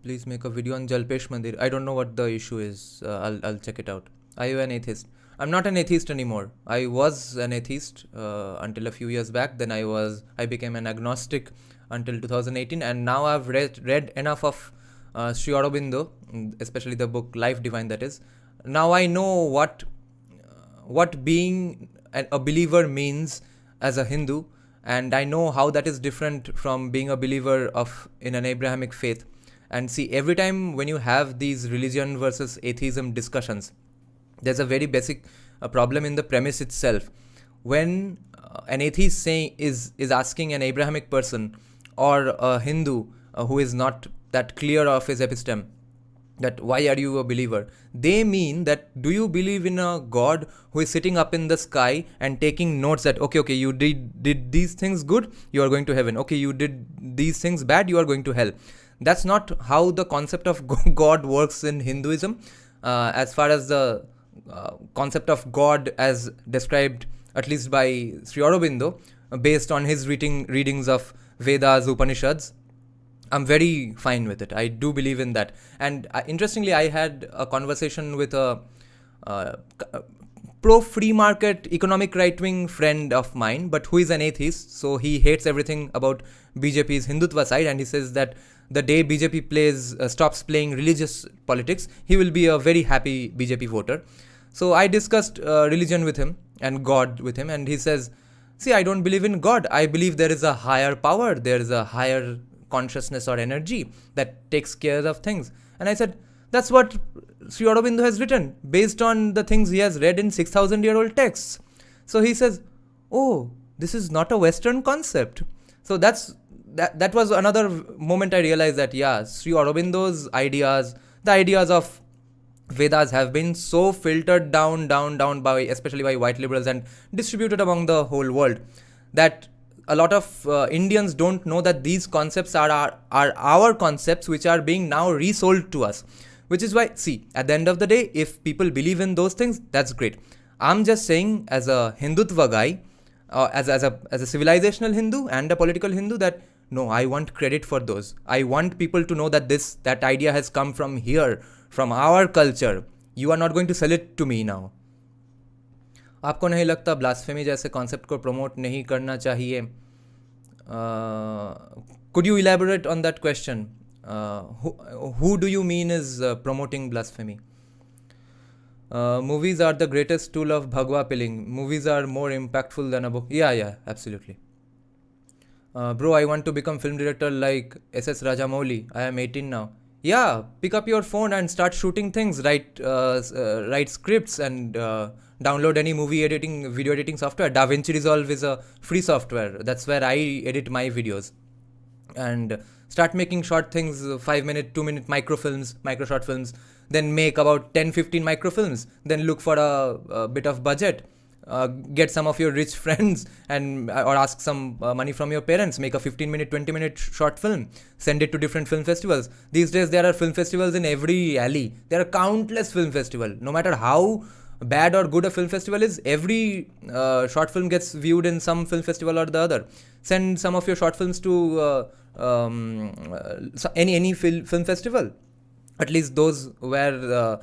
please make a video on Jalpesh Mandir. I don't know what the issue is. I'll check it out. Are you an atheist? I'm not an atheist anymore. I was an atheist until a few years back. Then I became an agnostic until 2018, and now I've read enough of Sri Aurobindo, especially the book Life Divine, that is. Now I know what being a believer means as a Hindu, and I know how that is different from being a believer in an Abrahamic faith. And see, every time when you have these religion versus atheism discussions, there's a very basic problem in the premise itself. When an atheist is asking an Abrahamic person or a Hindu who is not that clear of his episteme that why are you a believer, they mean that do you believe in a God who is sitting up in the sky and taking notes that okay, you did these things good, you are going to heaven. Okay, you did these things bad, you are going to hell. That's not how the concept of God works in Hinduism. As far as the concept of God as described at least by Sri Aurobindo, based on his readings of Vedas, Upanishads, I'm very fine with it. I do believe in that. And interestingly, I had a conversation with a pro-free market economic right-wing friend of mine, but who is an atheist, so he hates everything about BJP's Hindutva side, and he says that the day BJP stops playing religious politics, he will be a very happy BJP voter. So I discussed religion with him and God with him, and he says, see, I don't believe in God. I believe there is a higher power, there is a higher consciousness or energy that takes care of things. And I said, that's what Sri Aurobindo has written based on the things he has read in 6,000-year-old texts. So he says, oh, this is not a Western concept. So that was another moment I realized that, yeah, Sri Aurobindo's ideas, the ideas of Vedas have been so filtered down by, especially by white liberals, and distributed among the whole world, that a lot of Indians don't know that these concepts are our concepts, which are being now resold to us. Which is why, see, at the end of the day, if people believe in those things, that's great. I'm just saying, as a Hindutva guy, as a civilizational Hindu and a political Hindu, that no, I want credit for those. I want people to know that that idea has come from here, from our culture. You are not going to sell it to me now. आपको नहीं लगता blasphemy जैसे concept को promote नहीं करना चाहिए? Could you elaborate on that question? Who do you mean is promoting blasphemy? Movies are the greatest tool of bhagwa pilling. Movies are more impactful than a book. Yeah, absolutely. Bro, I want to become film director like S.S. Rajamouli. I am 18 now. Yeah, pick up your phone and start shooting things. Write scripts and download any movie editing, video editing software. DaVinci Resolve is a free software. That's where I edit my videos. And start making short things, 5-minute, 2-minute micro short films. Then make about 10-15 microfilms. Then look for a bit of budget. Get some of your rich friends and or ask some money from your parents, make a 15-minute, 20-minute short film, send it to different film festivals. These days there are film festivals in every alley. There are countless film festivals. No matter how bad or good a film festival is, every short film gets viewed in some film festival or the other. Send some of your short films to any film festival, at least those where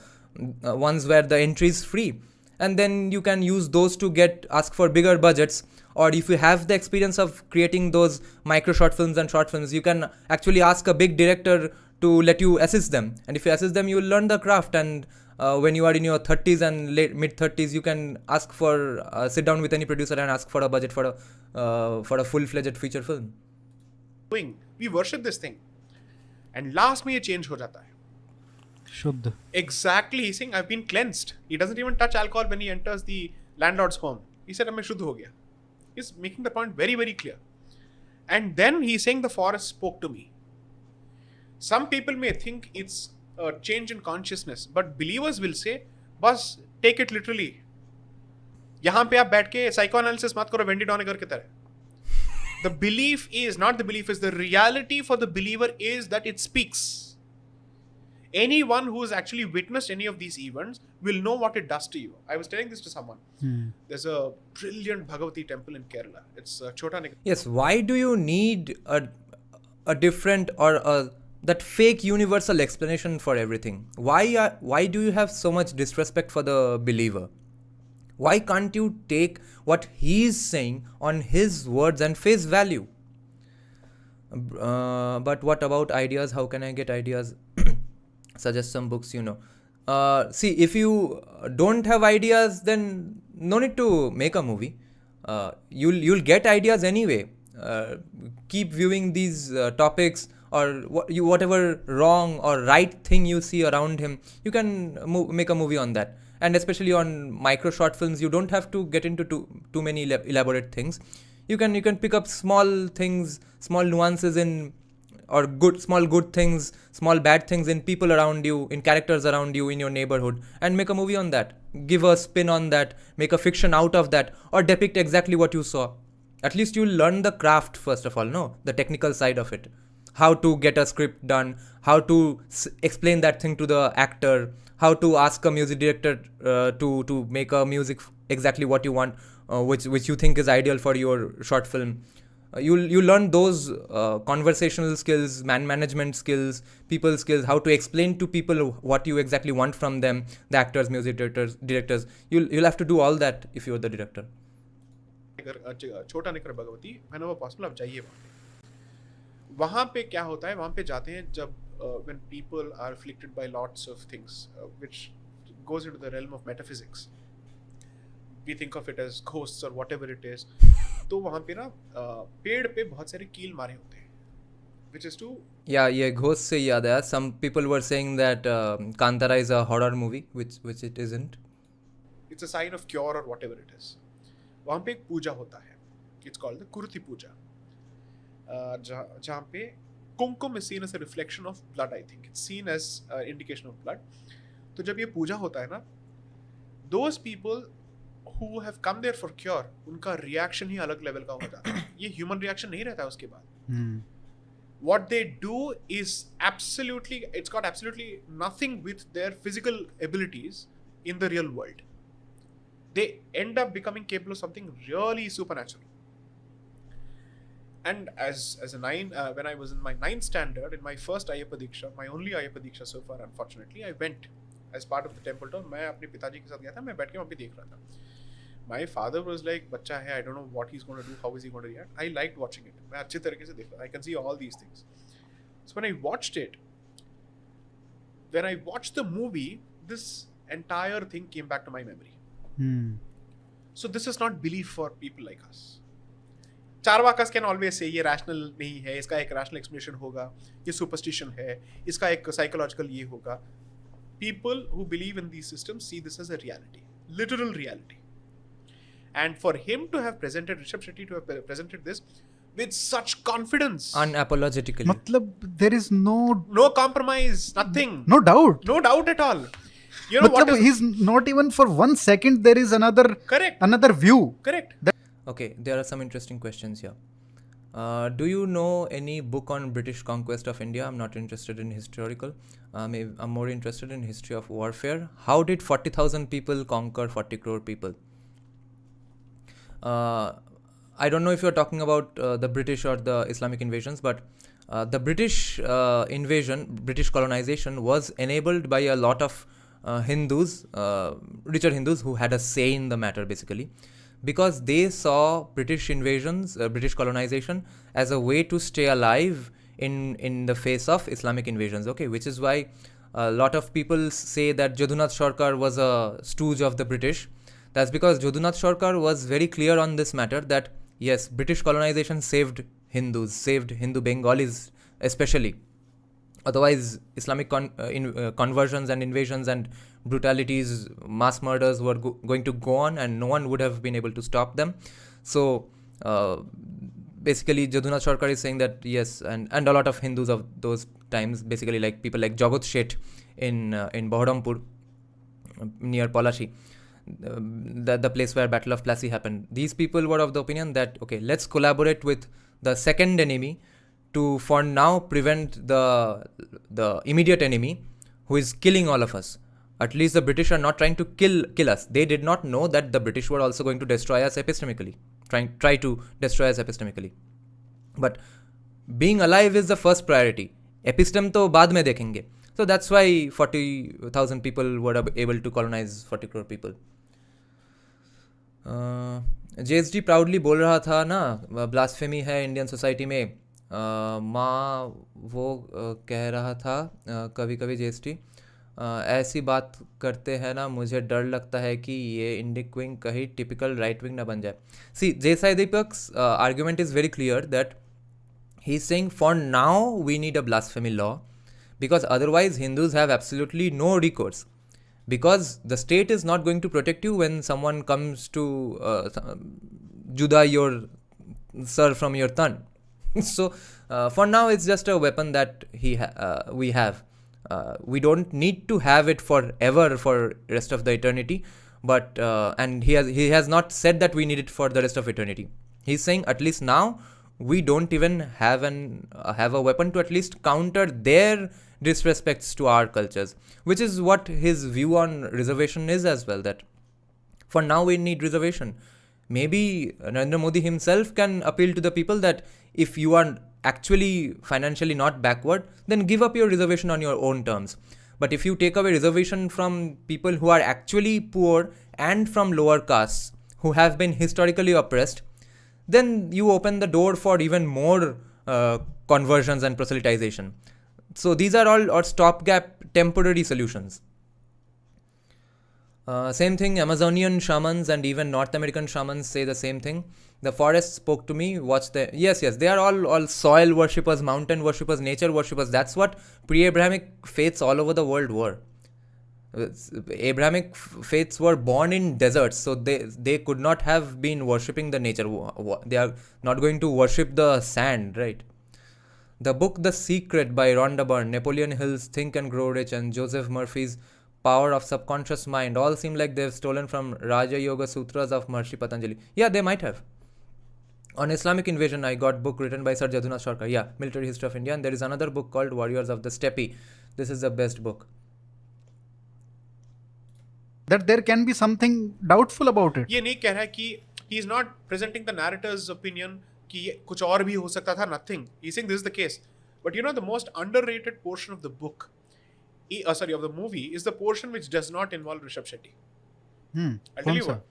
ones where the entry is free. And then you can use those to ask for bigger budgets. Or if you have the experience of creating those micro short films and short films, you can actually ask a big director to let you assist them. And if you assist them, you will learn the craft. And when you are in your 30s and mid 30s, you can ask for sit down with any producer and ask for a budget for a full-fledged feature film. We worship this thing, and last में ये change हो जाता है. शुद्ध. Exactly, he's saying I've been cleansed. He doesn't even touch alcohol when he enters the landlord's home. He said मैं शुद्ध हो गया. He's making the point very, very clear. And then he's saying the forest spoke to me. Some people may think it's a change in consciousness, but believers will say, बस take it literally. यहाँ पे आप बैठ के psychoanalysis मत करो Wendy डॉनेगर की तरह. The belief is, not the belief is, the reality for the believer is that it speaks. Anyone who has actually witnessed any of these events will know what it does to you. I was telling this to someone. There's a brilliant Bhagavati temple in Kerala. It's Chota Nik. Yes, why do you need a different or that fake universal explanation for everything? Why do you have so much disrespect for the believer? Why can't you take what he's saying on his words and face value? But what about ideas? How can I get ideas? Suggest some books, see, if you don't have ideas, then no need to make a movie. You'll get ideas anyway. Keep viewing these topics, or whatever wrong or right thing you see around him, you can make a movie on that. And especially on micro short films, you don't have to get into too many elaborate things. You can pick up small things, small nuances or small good things, small bad things in people around you, in characters around you, in your neighborhood, and make a movie on that. Give a spin on that, make a fiction out of that, or depict exactly what you saw. At least you'll learn the craft first of all, the technical side of it. How to get a script done, how to explain that thing to the actor, how to ask a music director to make a music exactly what you want, which you think is ideal for your short film. You learn those conversational skills, management skills, people skills, how to explain to people what you exactly want from them, the actors, music directors. You'll have to do all that if you're the director. छोटा निकर Bhagwati, whenever possible आप जाइए वहाँ पे क्या होता है, वहाँ पे जाते हैं जब when people are afflicted by lots of things which goes into the realm of metaphysics. We think of it as ghosts or whatever it is. तो वहाँ पे ना पेड़ पे बहुत सारे कील मारे होते हैं, which is to yeah ghost से याद आया. Some people were saying that Kantara is a horror movie, which it isn't. It's a sign of cure or whatever it is. वहाँ पे एक पूजा होता है. It's called the Kurti पूजा. जहाँ पे कुमकुम is seen as a reflection of blood. I think it's seen as an indication of blood. तो जब ये पूजा होता है ना, those people who have come there for cure, उनका reaction ही अलग level का हो जाता है. ये human reaction नहीं रहता उसके बाद. What they do is it's got absolutely nothing with their physical abilities in the real world. They end up becoming capable of something really supernatural. And as a when I was in my 9th standard, in my first Ayyappa Diksha, my only Ayyappa Diksha so far, unfortunately, I went as part of the temple tour. मैं अपने पिताजी के साथ गया था, मैं बैठ के वहाँ पे देख रहा था. My father was like, बच्चा है, I don't know what he's going to do, how is he going to react. I liked watching it. मैं अच्छे तरीके से देख रहा था. I can see all these things. So when I watched the movie, this entire thing came back to my memory. So this is not belief for people like us. Charvakas can always say ये rational नहीं है, इसका एक rational explanation होगा, ये superstition है, इसका एक psychological ये होगा. People who believe in these systems see this as a reality. literal reality. And for him to have presented, Rishabh Shetty to have presented this with such confidence, Unapologetically. मतलब there is no no compromise, nothing, no doubt. no doubt at all. You know what मतलब is he's not even for 1 second there is another view. correct. Okay, there are some interesting questions here. Do you know any book on British conquest of India? I'm not interested in historical. I'm more interested in history of warfare. How did 40,000 people conquer 40 crore people? I don't know if you're talking about the British or the Islamic invasions, but the British invasion, British colonization was enabled by a lot of Hindus, richer Hindus who had a say in the matter basically, because they saw British invasions, British colonization as a way to stay alive in the face of Islamic invasions. Okay, which is why a lot of people say that Jadunath Sarkar was a stooge of the British. That's because Jadunath Sarkar was very clear on this matter that yes, British colonization saved Hindus, saved Hindu Bengalis especially. Otherwise, Islamic conversions and invasions and brutalities, mass murders were going to go on and no one would have been able to stop them. So, basically, Jadunath Sarkar is saying that yes, and a lot of Hindus of those times, basically like people like Jagat Sheth in Baharampur, near Palashi, the place where Battle of Plassey happened. These people were of the opinion that, okay, let's collaborate with the second enemy to for now prevent the immediate enemy who is killing all of us. At least the British are not trying to kill us. They did not know that the British were also going to destroy us epistemically, try to destroy us epistemically. But being alive is the first priority. Epistem to baad mein dekhenge. So that's why 40,000 people were able to colonize 40 crore people. JSD proudly बोल रहा था ना, blasphemy है Indian society में. माँ वो कह रहा था कभी कभी JSD ऐसी बात करते हैं ना, मुझे डर लगता है कि ये इंडिक विंग कहीं टिपिकल राइट विंग ना बन जाए. सी Sai Deepak's argument is very clear that he's saying for now we need a blasphemy law because otherwise Hindus have absolutely no recourse. Because the state is not going to protect you when someone comes to juda your sir from your tan. So for now it's just a weapon that we have. We don't need to have it forever for rest of the eternity, but and he has not said that we need it for the rest of eternity. He's saying at least now we don't even have a weapon to at least counter their disrespects to our cultures, which is what his view on reservation is as well, that for now we need reservation. Maybe Narendra Modi himself can appeal to the people that if you are actually financially not backward, then give up your reservation on your own terms. But if you take away reservation from people who are actually poor and from lower castes who have been historically oppressed, then you open the door for even more conversions and proselytization. So these are all stopgap temporary solutions. Same thing, Amazonian shamans and even North American shamans say the same thing. The forest spoke to me, yes, they are all soil worshippers, mountain worshippers, nature worshippers. That's what pre-Abrahamic faiths all over the world were. Abrahamic faiths were born in deserts, so they could not have been worshipping the nature. They are not going to worship the sand, right? The book The Secret by Rhonda Byrne, Napoleon Hill's Think and Grow Rich, and Joseph Murphy's Power of Subconscious Mind all seem like they've stolen from Raja Yoga Sutras of Maharishi Patanjali. Yeah, they might have. On Islamic invasion, I got book written by Sir Jadunath Sarkar. Yeah, Military History of India. And there is another book called Warriors of the Steppe. This is the best book. That there can be something doubtful about it. ये नहीं कह रहा है कि he is not presenting the narrator's opinion कि ये कुछ और भी हो सकता था, nothing. He's saying this is the case. But you know, the most underrated portion of the book, of the movie, is the portion which does not involve Rishabh Shetty. I'll tell you what.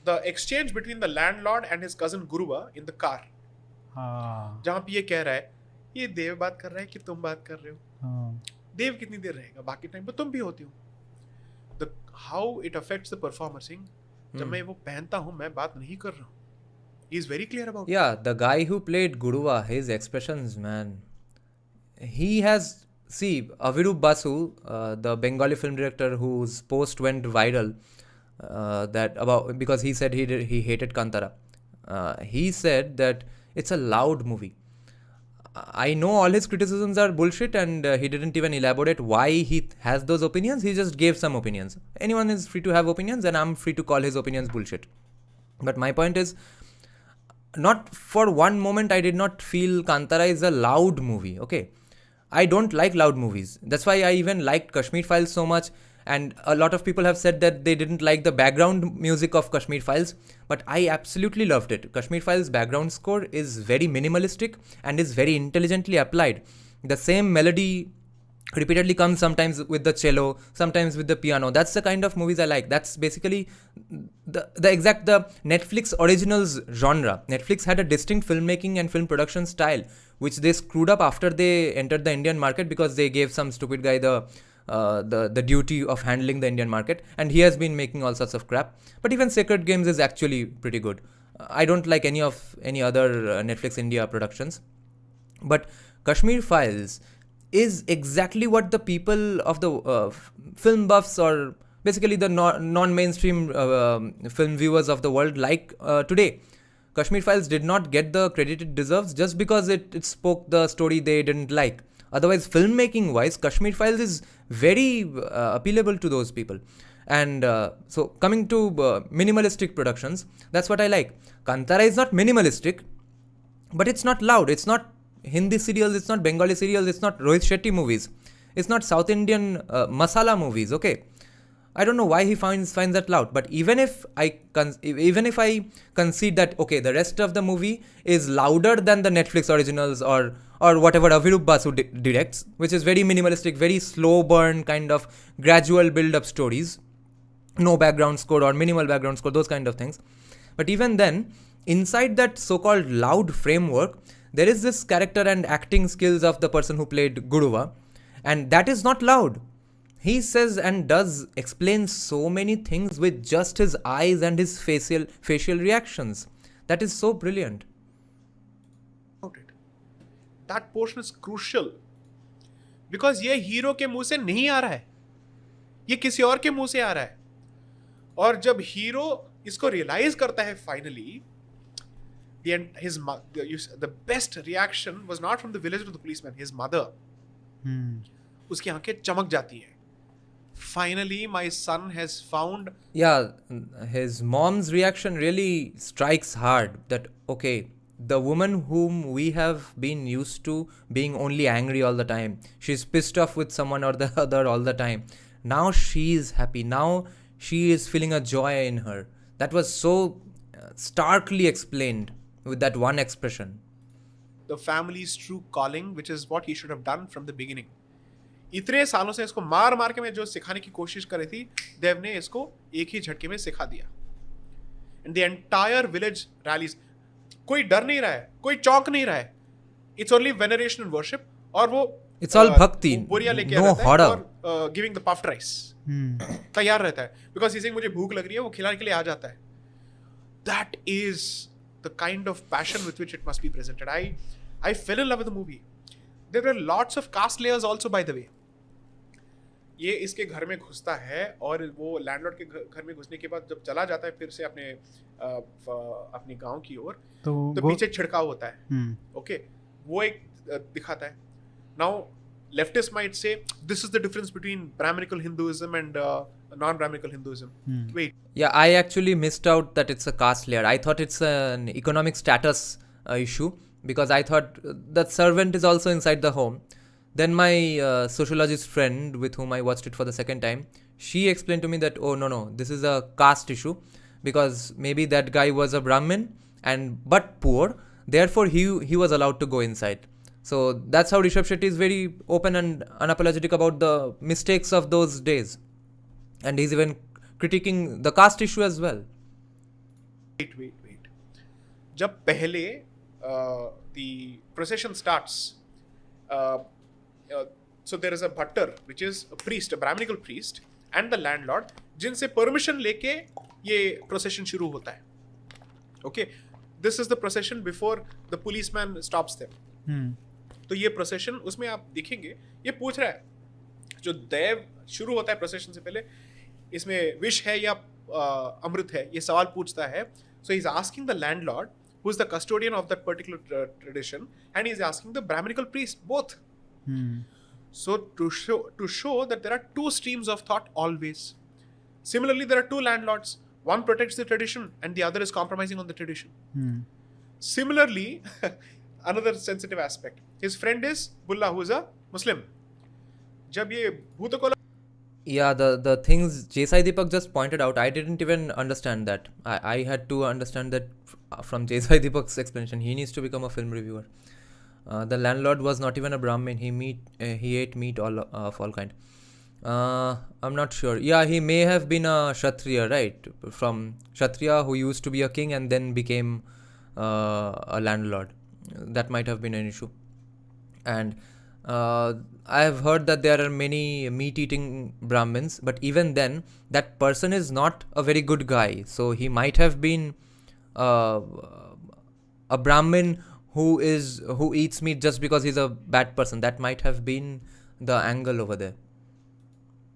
The exchange between the landlord and his cousin Guruva in the car. जहाँ पे ये कह रहा है, ये देव बात कर रहा है कि तुम बात कर रहे हो. देव कितनी देर रहेगा, बाकी टाइम पे तुम भी होती हो. How it affects the performer, saying, जब मैं वो पहनता हूँ, मैं बात नहीं कर रहा हूँ. He is very clear about it. Yeah, the guy who played Guruva, his expressions, man. He has, see, Avirup Basu, the Bengali film director whose post went viral, that about, because he said he hated Kantara. He said that it's a loud movie. I know all his criticisms are bullshit, and he didn't even elaborate why he has those opinions. He just gave some opinions. Anyone is free to have opinions, and I'm free to call his opinions bullshit. But my point is, not for one moment I did not feel Kantara is a loud movie. Okay, I don't like loud movies. That's why I even liked Kashmir Files so much. And a lot of people have said that they didn't like the background music of Kashmir Files, but I absolutely loved it. Kashmir Files' background score is very minimalistic and is very intelligently applied. The same melody repeatedly comes sometimes with the cello, sometimes with the piano. That's the kind of movies I like. That's basically the Netflix originals genre. Netflix had a distinct filmmaking and film production style, which they screwed up after they entered the Indian market, because they gave some stupid guy the duty of handling the Indian market, and he has been making all sorts of crap. But even Sacred Games is actually pretty good. I don't like any other Netflix India productions, but Kashmir Files is exactly what the people of the film buffs, or basically the non-mainstream film viewers of the world like today. Kashmir Files did not get the credit it deserves just because it spoke the story they didn't like. Otherwise, filmmaking wise, Kashmir Files is very appealable to those people. And so coming to minimalistic productions, that's what I like. Kantara is not minimalistic, but it's not loud. It's not Hindi serials, it's not Bengali serials, it's not Rohit Shetty movies, it's not South Indian masala movies. Okay, I don't know why he finds that loud. But even if I concede that, okay, the rest of the movie is louder than the Netflix originals or whatever Avirup Basu directs, which is very minimalistic, very slow burn kind of gradual build up stories, no background score or minimal background score, those kind of things. But even then, inside that so-called loud framework, there is this character and acting skills of the person who played Guruva, and that is not loud. He says and does explain so many things with just his eyes and his facial reactions. That is so brilliant. That portion is crucial, because ये hero के मुंह से नहीं आ रहा है, ये किसी और के मुंह से आ रहा है. और जब हीरो इसको रियलाइज करता है finally, the best reaction was not from the villager or the policeman, his mother. उसकी आंखें चमक जाती है. Finally, my son has found. Yeah, his mom's reaction really strikes hard. That, okay, the woman whom we have been used to being only angry all the time, she's pissed off with someone or the other all the time. Now she is happy. Now she is feeling a joy in her. That was so starkly explained with that one expression. The family's true calling, which is what he should have done from the beginning. इतने सालों से इसको मार के मैं जो सिखाने की कोशिश कर रही थी, देव ने इसको एक ही झटके में सिखा दिया. And the entire village rallies. कोई डर नहीं रहा है, कोई चौंक नहीं रहा है. It's only veneration and worship. और वो It's all bhakti, बोरिया लेके no आता है horror. और giving the puffed rice तैयार रहता है, because इसे मुझे भूख लग रही है, वो खिलाने के लिए आ जाता है. That is the kind of passion with which it must be presented. I fell in love with the movie. There were lots of caste layers also, by the way. ये इसके घर में घुसता है, और वो लैंडलॉर्ड के घर में घुसने के बाद जब चला जाता है फिर से अपने गांव की ओर, तो पीछे छिड़काव होता है. ओके, वो एक दिखाता है. Now leftists might say this is the difference between Brahminical Hinduism and non-Brahminical Hinduism. Wait. Yeah, I actually missed out that it's a caste layer. I thought it's an economic status issue, because I thought that servant is also inside the home. Then my sociologist friend with whom I watched it for the second time, she explained to me that, oh no, this is a caste issue, because maybe that guy was a Brahmin but poor, therefore he was allowed to go inside. So that's how Rishabh Shetty is very open and unapologetic about the mistakes of those days. And he's even critiquing the caste issue as well. Wait. जब पहले the procession starts, so there is a bhattar, which is a priest, a Brahminical priest, and the landlord, जिनसे permission लेके ये procession शुरू होता है. Okay, this is the procession before the policeman stops them. तो ये प्रोसेशन, उसमें आप देखेंगे ये पूछ रहा है, जो देव शुरू होता है प्रोसेशन से पहले, इसमें विश है या अमृत है, ये सवाल पूछता है. So he's asking the landlord, who is the custodian of that particular tradition, and he's asking the Brahminical priest, both. So to show that there are two streams of thought always. Similarly, there are two landlords. One protects the tradition and the other is compromising on the tradition. Similarly, another sensitive aspect. His friend is Bulla, who is a Muslim. जब ये Bhutakola Yeah, the things Sai Deepak just pointed out, I didn't even understand that. I had to understand that from Sai Deepak's explanation. He needs to become a film reviewer. The landlord was not even a Brahmin. He ate meat of all kind. I'm not sure. Yeah, he may have been a Kshatriya, right? From Kshatriya who used to be a king and then became a landlord. That might have been an issue. And I have heard that there are many meat-eating Brahmins, but even then, that person is not a very good guy. So he might have been a Brahmin who eats meat just because he's a bad person. That might have been the angle over there.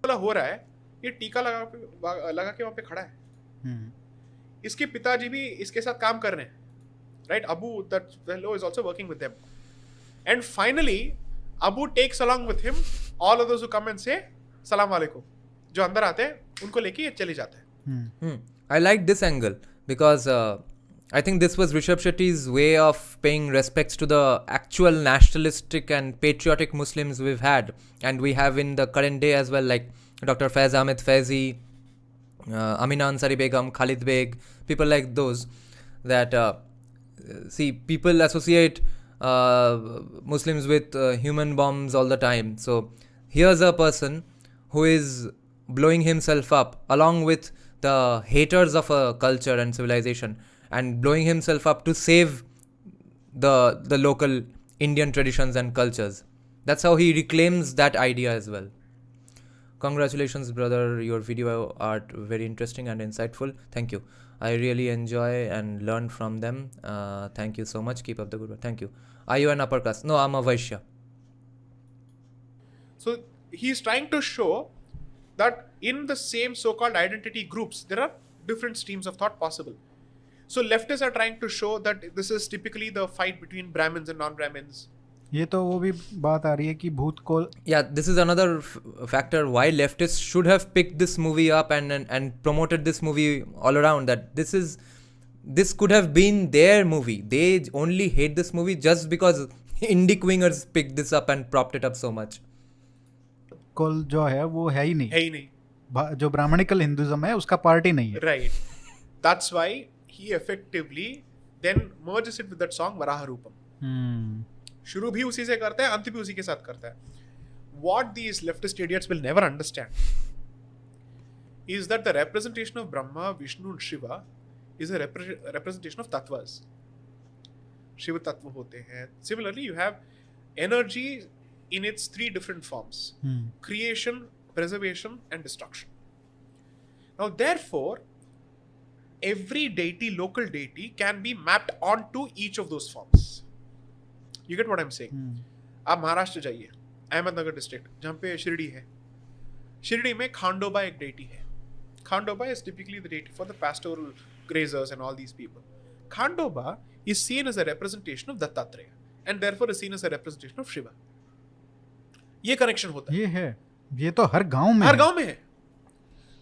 हो रहा है, ये टीका लगा के वहाँ पे खड़ा है. इसके पिताजी भी इसके साथ काम कर रहे हैं, right? Abu, that fellow, is also working with them. And finally, Abu takes along with him all of those who come and say Salam Alaikum. जो अंदर आते हैं उनको लेके ये चले जाते हैं. I like this angle because I think this was Rishabh Shetty's way of paying respects to the actual nationalistic and patriotic Muslims we've had, and we have in the current day as well, like Dr. Faiz Ahmed Faizi, Amina Ansari Begum, Khalid Beg, people like those that see, people associate Muslims with human bombs all the time. So here's a person who is blowing himself up along with the haters of a culture and civilization, and blowing himself up to save the local Indian traditions and cultures. That's how he reclaims that idea as well. Congratulations, brother. Your video art very interesting and insightful. Thank you. I really enjoy and learn from them. Thank you so much. Keep up the good work. Thank you. Are you an upper caste? No, I'm a Vaishya. So he's trying to show that in the same so-called identity groups, there are different streams of thought possible. So leftists are trying to show that this is typically the fight between Brahmins and non-Brahmins. ये तो वो भी बात आ रही है कि भूत को. Yeah, this is another factor why leftists should have picked this movie up and promoted this movie all around, that this could have been their movie. They only hate this movie just because indie wingers picked this up and propped it up so much. कुल जो है वो है ही नहीं. है ही नहीं. जो Brahminical Hinduism है उसका पार्टी नहीं है. Right. That's why he effectively then merges it with that song Varaha Roopam. शुरू भी उसी से करता है, अंत भी उसी के साथ करता है. What these leftist idiots will never understand is that the representation of Brahma, Vishnu and Shiva is a representation of tattvas. Shiva tattva होते हैं. Similarly, you have energy in its three different forms: creation, preservation and destruction. Now therefore, every deity, local deity, can be mapped onto each of those forms. You get what I'm saying? आप महाराष्ट्र जाइए, Ahmednagar district, जहाँ पे शिरडी है. शिरडी में खांडोबा एक deity है. Khandoba is typically the deity for the pastoral grazers and all these people. Khandoba is seen as a representation of Dattatreya and therefore is seen as a representation of Shiva. ये connection होता है. ये है, ये तो हर गांव में. हर गांव में है.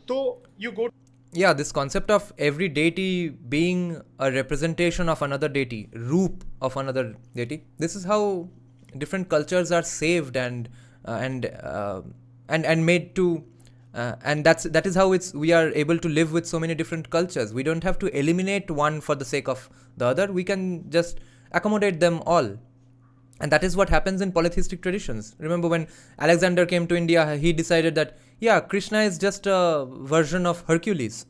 तो you go. Yeah, this concept of every deity being a representation of another deity, roop of another deity. This is how different cultures are saved and made to, and that is how we are able to live with so many different cultures. We don't have to eliminate one for the sake of the other. We can just accommodate them all. And that is what happens in polytheistic traditions. Remember when Alexander came to India, he decided that, yeah, Krishna is just a version of Hercules.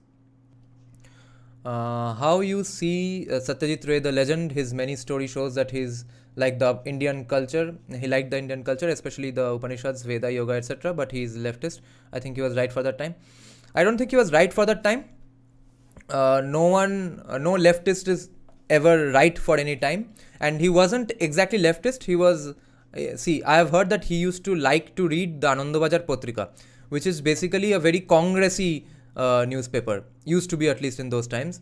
How you see Satyajit Ray, the legend, his many story shows that he's like the Indian culture. He liked the Indian culture, especially the Upanishads, Veda, Yoga, etc. But he's leftist. I think he was right for that time. I don't think he was right for that time. No leftist is ever right for any time. And he wasn't exactly leftist. He was, I have heard that he used to like to read the Anandabazar Potrika, which is basically a very congressy newspaper. Used to be, at least in those times.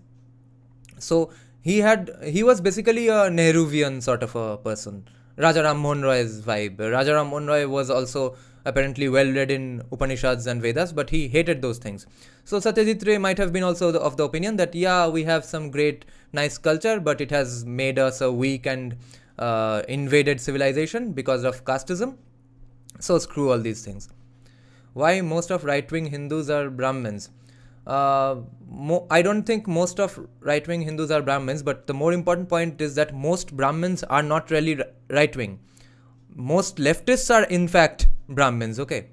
So he was basically a Nehruvian sort of a person. Raja Ram Mohan Roy's vibe. Raja Ram Mohan Roy was also apparently well read in Upanishads and Vedas, but he hated those things. So Satyajit Ray might have been also of the opinion that yeah, we have some great nice culture, but it has made us a weak and invaded civilization because of casteism. So screw all these things. Why most of right-wing Hindus are Brahmins? I don't think most of right-wing Hindus are Brahmins, but the more important point is that most Brahmins are not really right-wing. Most leftists are in fact Brahmins, okay?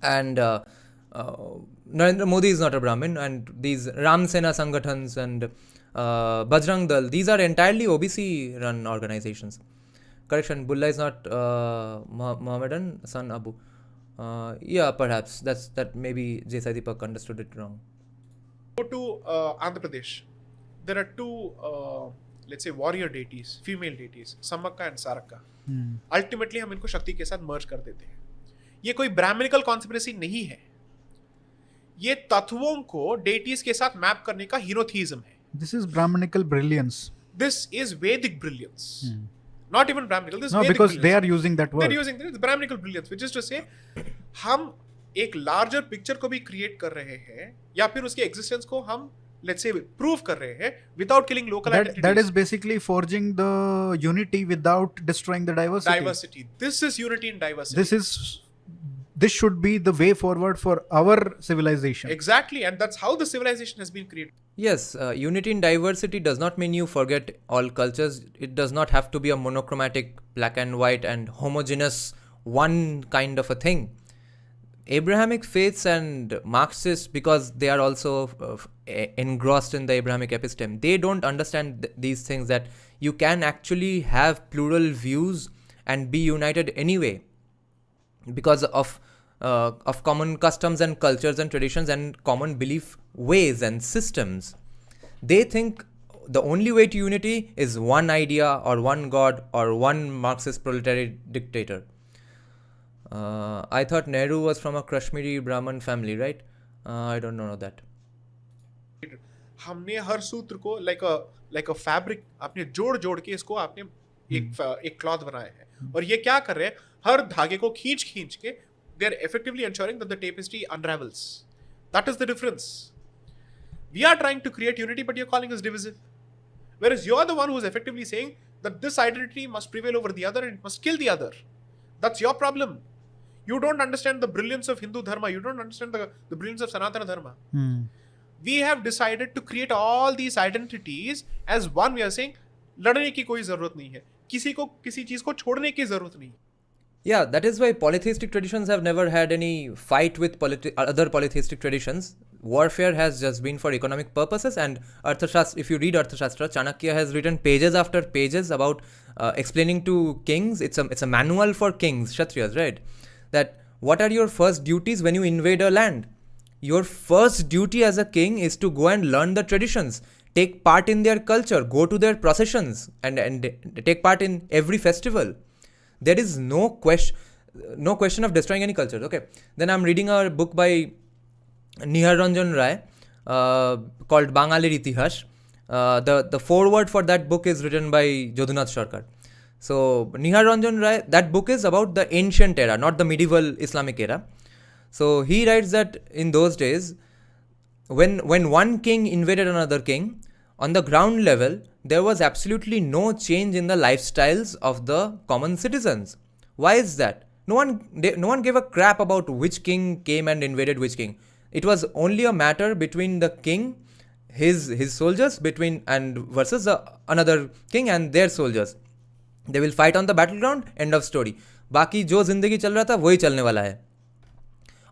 And Narendra Modi is not a Brahmin, and these Ram Sena Sangathans and Bajrang Dal, these are entirely OBC run organizations. Correction, Bulla is not Mohammedan, son Abu. Yeah, perhaps that maybe Sai Deepak understood it wrong. Go to Andhra Pradesh. There are two, let's say, warrior deities, female deities, Samakka and Saraka. Ultimately, हम इनको शक्ति के साथ merge कर देते हैं. ये कोई ब्राह्मणिकल कॉन्स्पिरेसी नहीं है. ये तत्वों को deities के साथ मैप करने का हीरोथीज्म है. This is Brahmanical brilliance. This is Vedic brilliance. Not even Brahmanical. This is No, Vedic because brilliance. they are using that word. They're using the Brahmanical brilliance, which is to say, हम एक larger picture को भी create कर रहे हैं, या फिर उसके existence को हम, let's say, prove कर रहे हैं without killing local identities. That is basically forging the unity without destroying the diversity. This is unity in diversity. This should be the way forward for our civilization. Exactly, and that's how the civilization has been created. Yes, unity in diversity does not mean you forget all cultures. It does not have to be a monochromatic, black and white and homogeneous one kind of a thing. Abrahamic faiths and Marxists, because they are also engrossed in the Abrahamic episteme, they don't understand these things, that you can actually have plural views and be united anyway because of common customs and cultures and traditions and common belief ways and systems. They think the only way to unity is one idea or one god or one Marxist proletariat dictator. I thought Nehru was from a Kashmiri Brahmin family, right? I don't know that. हमने हर सूत्र को like a fabric आपने जोड़ के इसको आपने एक cloth बनाया है, और ये क्या कर रहे हैं, हर धागे को खींच के they are effectively ensuring that the tapestry unravels. That is the difference. We are trying to create unity, but you're calling us divisive. Whereas you're the one who's effectively saying that this identity must prevail over the other and it must kill the other. That's your problem. You don't understand the brilliance of Hindu Dharma. You don't understand the brilliance of Sanatana Dharma. We have decided to create all these identities as one. We are saying, लड़ने की कोई जरूरत नहीं है. किसी को किसी चीज को छोड़ने की जरूरत नहीं. Yeah, that is why polytheistic traditions have never had any fight with other polytheistic traditions. Warfare has just been for economic purposes, and Arthashastra, if you read Arthashastra, Chanakya has written pages after pages about explaining to kings. It's a manual for kings, Kshatriyas, right? That what are your first duties when you invade a land? Your first duty as a king is to go and learn the traditions, take part in their culture, go to their processions, and take part in every festival. There is no question of destroying any culture. Okay. Then I'm reading a book by Niharanjan Rai called Bangalir Itihash. The foreword for that book is written by Jadunath Sarkar. So Niharanjan Rai, that book is about the ancient era, not the medieval Islamic era. So he writes that in those days, when one king invaded another king, on the ground level, there was absolutely no change in the lifestyles of the common citizens. Why is that? No one gave a crap about which king came and invaded which king. It was only a matter between the king, his soldiers, versus another king and their soldiers. They will fight on the battleground. End of story. बाकी जो जिंदगी चल रहा था वही चलने वाला है.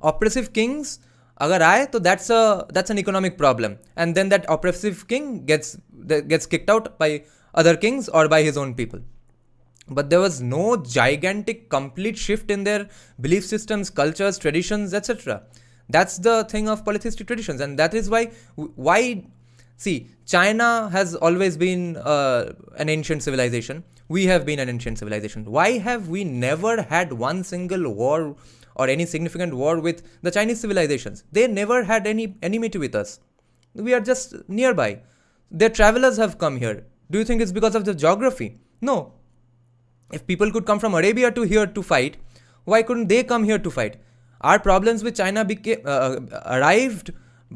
Oppressive kings अगर आए तो that's an economic problem, and then that oppressive king gets kicked out by other kings or by his own people. But there was no gigantic complete shift in their belief systems, cultures, traditions, etc. That's the thing of polytheistic traditions, and that is why see, China has always been an ancient civilization. We have been an ancient civilization. Why have we never had one single war or any significant war with the Chinese civilizations. They never had any enmity with us. We are just nearby. Their travelers have come here. Do you think it's because of the geography? No. If people could come from Arabia to here to fight, why couldn't they come here to fight? Our problems with China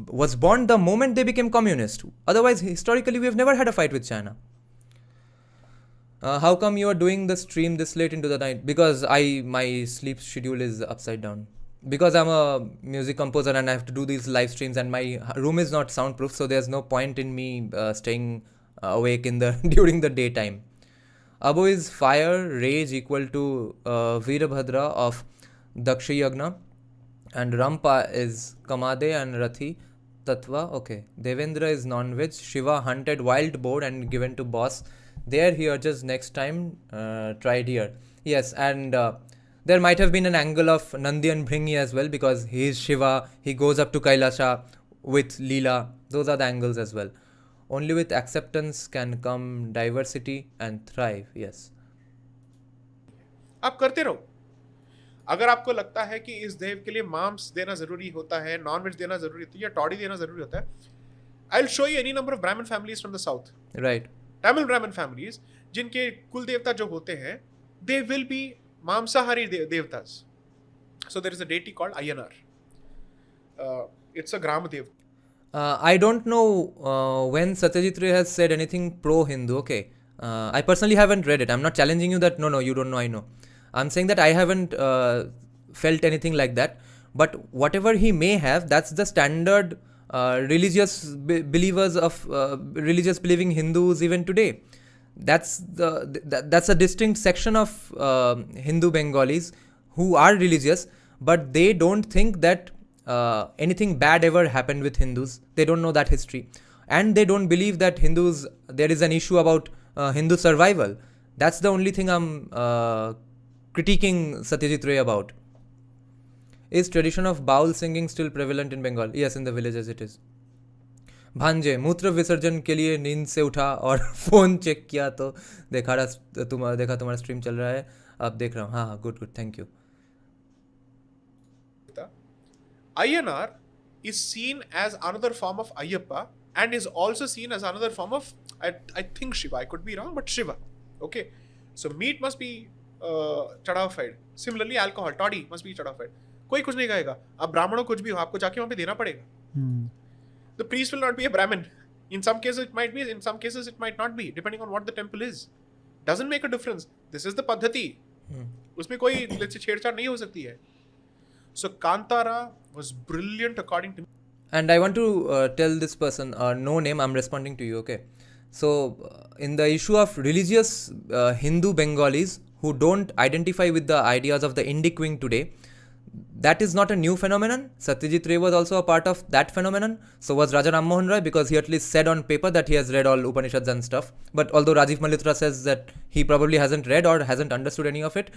was born the moment they became communist. Otherwise, historically, we have never had a fight with China. How come you are doing the stream this late into the night? Because my sleep schedule is upside down. Because I'm a music composer and I have to do these live streams, and my room is not soundproof, so there's no point in me staying awake in the during the daytime. Abo is fire, rage equal to Veerabhadra of Dakshayagna, and Rampa is Kamade and Rathi Tattva. Okay. Devendra is non-veg. Shiva hunted wild boar and given to boss. There he urges next time tried here. Yes, and there might have been an angle of Nandi and Bhringi as well, because he is Shiva, he goes up to Kailasha with Leela. Those are the angles as well. Only with acceptance can come diversity and thrive. Yes. आप करते रहो. अगर आपको लगता है कि इस देव के लिए मांस देना जरूरी होता है, नॉन वेज देना जरूरी होता है, या टॉडी देना जरूरी होता है, I will show you any number of Brahmin families from the south. Right. Tamil Brahmin families जिनके कुल देवता जो होते हैं, दे विल बी मांसाहारी देवतास. So there is a deity called Ayyanar. It's a gram dev. I don't know when Satyajit Ray has said anything pro-Hindu. Okay. I personally haven't read it. I'm not challenging you that, no, you don't know, I know. I'm saying that I haven't felt anything like that. But whatever he may have, that's the standard religious believers of religious believing Hindus even today. That's a distinct section of Hindu Bengalis who are religious, but they don't think that anything bad ever happened with Hindus. They don't know that history, and they don't believe that Hindus, there is an issue about Hindu survival. That's the only thing I'm critiquing Satyajit Ray about. Is tradition of baul singing still prevalent in Bengal? Yes, in the villages it is. भांजे मूत्र विसर्जन के लिए नींद से उठा और phone check किया तो देखा तुम्हारा स्ट्रीम चल रहा है, अब देख रहा हूँ. हाँ, good, thank you. Ayyanar is seen as another form of Ayyappa, and is also seen as another form of, I think, Shiva. I could be wrong, but Shiva. Okay. So meat must be chadafied. Similarly, alcohol, toddy must be chadafied. कोई कुछ नहीं कहेगा. अब ब्राह्मणों कुछ भी हो, आपको जाके वहाँ पे देना पड़ेगा. The priest will not be a Brahmin. In some cases it might be, in some cases it might not be, depending on what the temple is. Doesn't make a difference. This is the paddhati. उसमें कोई छेड़छाड़ नहीं हो सकती है. So Kantara was brilliant according to me. And I want to tell this person, no name, I'm responding to you, okay? So, in the issue of religious Hindu Bengalis who don't identify with the ideas of the Indic wing today, that is not a new phenomenon. Satyajit Ray was also a part of that phenomenon. So was Raja Ram Mohan Roy, because he at least said on paper that he has read all Upanishads and stuff. But although Rajiv Malhotra says that he probably hasn't read or hasn't understood any of it,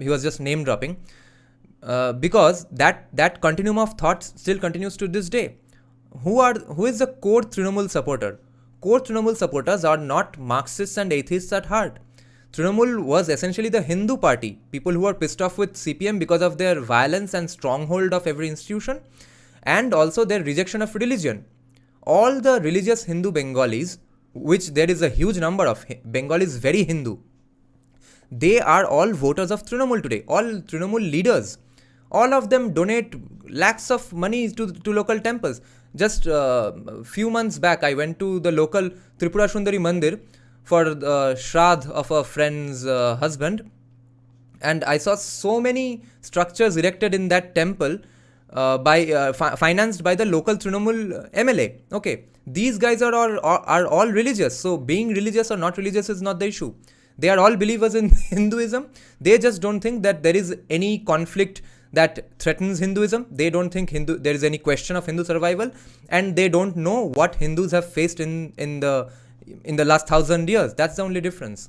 he was just name dropping. Because that continuum of thought still continues to this day. Who is the core Trinamool supporter? Core Trinamool supporters are not Marxists and atheists at heart. Trinamool was essentially the Hindu party. People who were pissed off with CPM because of their violence and stronghold of every institution, and also their rejection of religion. All the religious Hindu Bengalis, which there is a huge number of, Bengal is very Hindu. They are all voters of Trinamool today. All Trinamool leaders. All of them donate lakhs of money to local temples. Just a few months back, I went to the local Tripura Sundari Mandir for the shraddh of a friend's husband, and I saw so many structures erected in that temple financed by the local Trinamool MLA. Okay, these guys are all religious. So being religious or not religious is not the issue. They are all believers in Hinduism. They just don't think that there is any conflict that threatens Hinduism. They don't think there is any question of Hindu survival, and they don't know what Hindus have faced in the last 1,000 years. That's the only difference.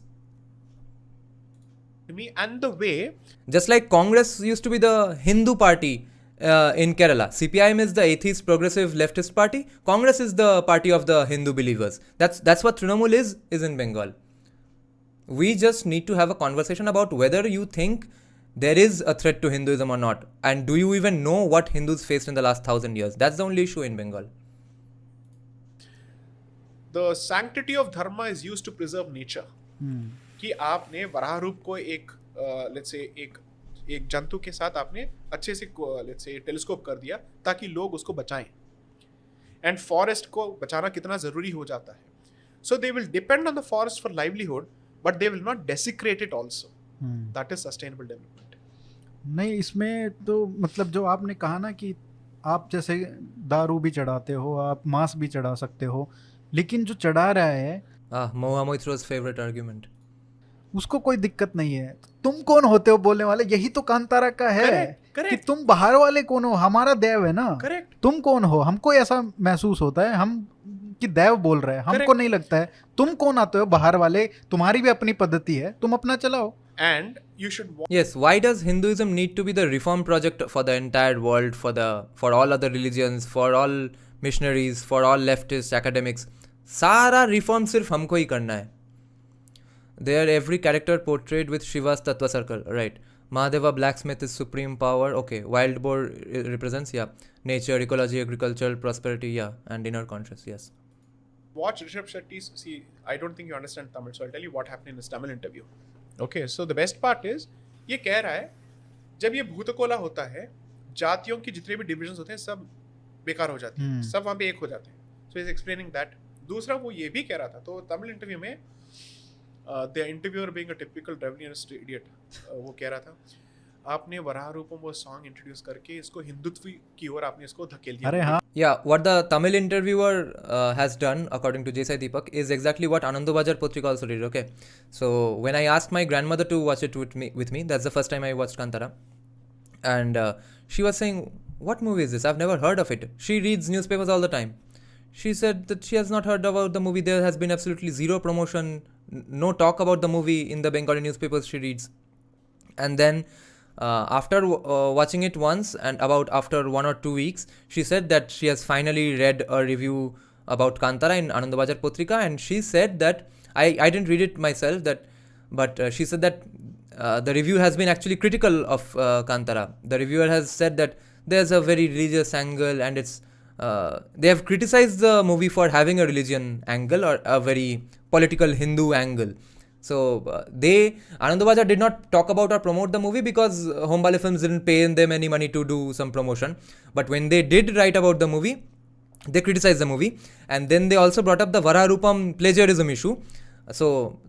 And the way, just like Congress used to be the Hindu party in Kerala, CPIM is the atheist progressive leftist party. Congress is the party of the Hindu believers. That's what Trinamool is in Bengal. We just need to have a conversation about whether you think there is a threat to Hinduism or not? And do you even know what Hindus faced in the last 1,000 years? That's the only issue in Bengal. The sanctity of dharma is used to preserve nature. कि आपने वराह रूप को एक let's say एक जंतु के साथ आपने अच्छे से लेट्स से टेलीस्कोप कर दिया ताकि लोग उसको बचाएं. एंड फॉरेस्ट को बचाना कितना जरूरी हो जाता है. So they will depend on the forest for livelihood but they will not desecrate it also. That is sustainable development. नहीं, इसमें तो मतलब जो आपने कहा ना कि आप जैसे दारू भी चढ़ाते हो, आप मांस भी चढ़ा सकते हो, लेकिन जो चढ़ा रहा है Mohammedra's favorite argument. उसको कोई दिक्कत नहीं है. तुम कौन होते हो बोलने वाले? यही तो कांतारा का है. Correct. कि तुम बाहर वाले कौन हो? हमारा देव है ना. करेक्ट. तुम कौन हो? हमको ऐसा महसूस होता है हम कि देव बोल रहे हैं, हमको नहीं लगता है. तुम कौन आते हो बाहर वाले? तुम्हारी भी अपनी पद्धति है, तुम अपना चलाओ. And you should Yes, why does Hinduism need to be the reform project for the entire world, for all other religions, for all missionaries, for all leftist academics? सारा reform सिर्फ हमको ही करना है. There every character portrayed with Shiva's Tattva circle, right? Mahadeva blacksmith is supreme power. Okay, wild boar represents nature, ecology, agriculture, prosperity, and inner conscious. Yes. watch Rishabh Shetty's. See, I don't think you understand Tamil, so I'll tell you what happened in his Tamil interview. Okay, so the best part is ये कह रहा है जब ये भूतकोला होता है जातियों की जितने भी डिविजन्स होते हैं सब बेकार हो जाते हैं, सब वहाँ पे एक हो जाते हैं. So he's explaining that. दूसरा वो ये भी कह रहा था, तो तमिल इंटरव्यू में the interviewer being a typical revolutionist idiot वो कह रहा था आपने वराह रूपम वो सॉन्ग इंट्रोड्यूस करके इसको हिंदुत्व की ओर आपने इसको धकेल दिया. अरे हाँ. Yeah, what the Tamil interviewer has done, according to Sai Deepak, is exactly what Anandabajar Potrika also did. Okay, so when I asked my grandmother to watch it with me, that's the first time I watched Kantara, and she was saying, "What movie is this? I've never heard of it." She reads newspapers all the time. She said that she has not heard about the movie. There has been absolutely zero promotion, no talk about the movie in the Bengali newspapers she reads. And then after watching it once and after 1 or 2 weeks, she said that she has finally read a review about Kantara in Anandabajar Potrika, and she said that I didn't read it myself, but she said that the review has been actually critical of Kantara. The reviewer has said that there's a very religious angle, and it's they have criticized the movie for having a religion angle or a very political Hindu angle. So Anandabajar did not talk about or promote the movie because Hombale Films didn't pay them any money to do some promotion. But when they did write about the movie, they criticized the movie, and then they also brought up the Vararupam plagiarism issue. So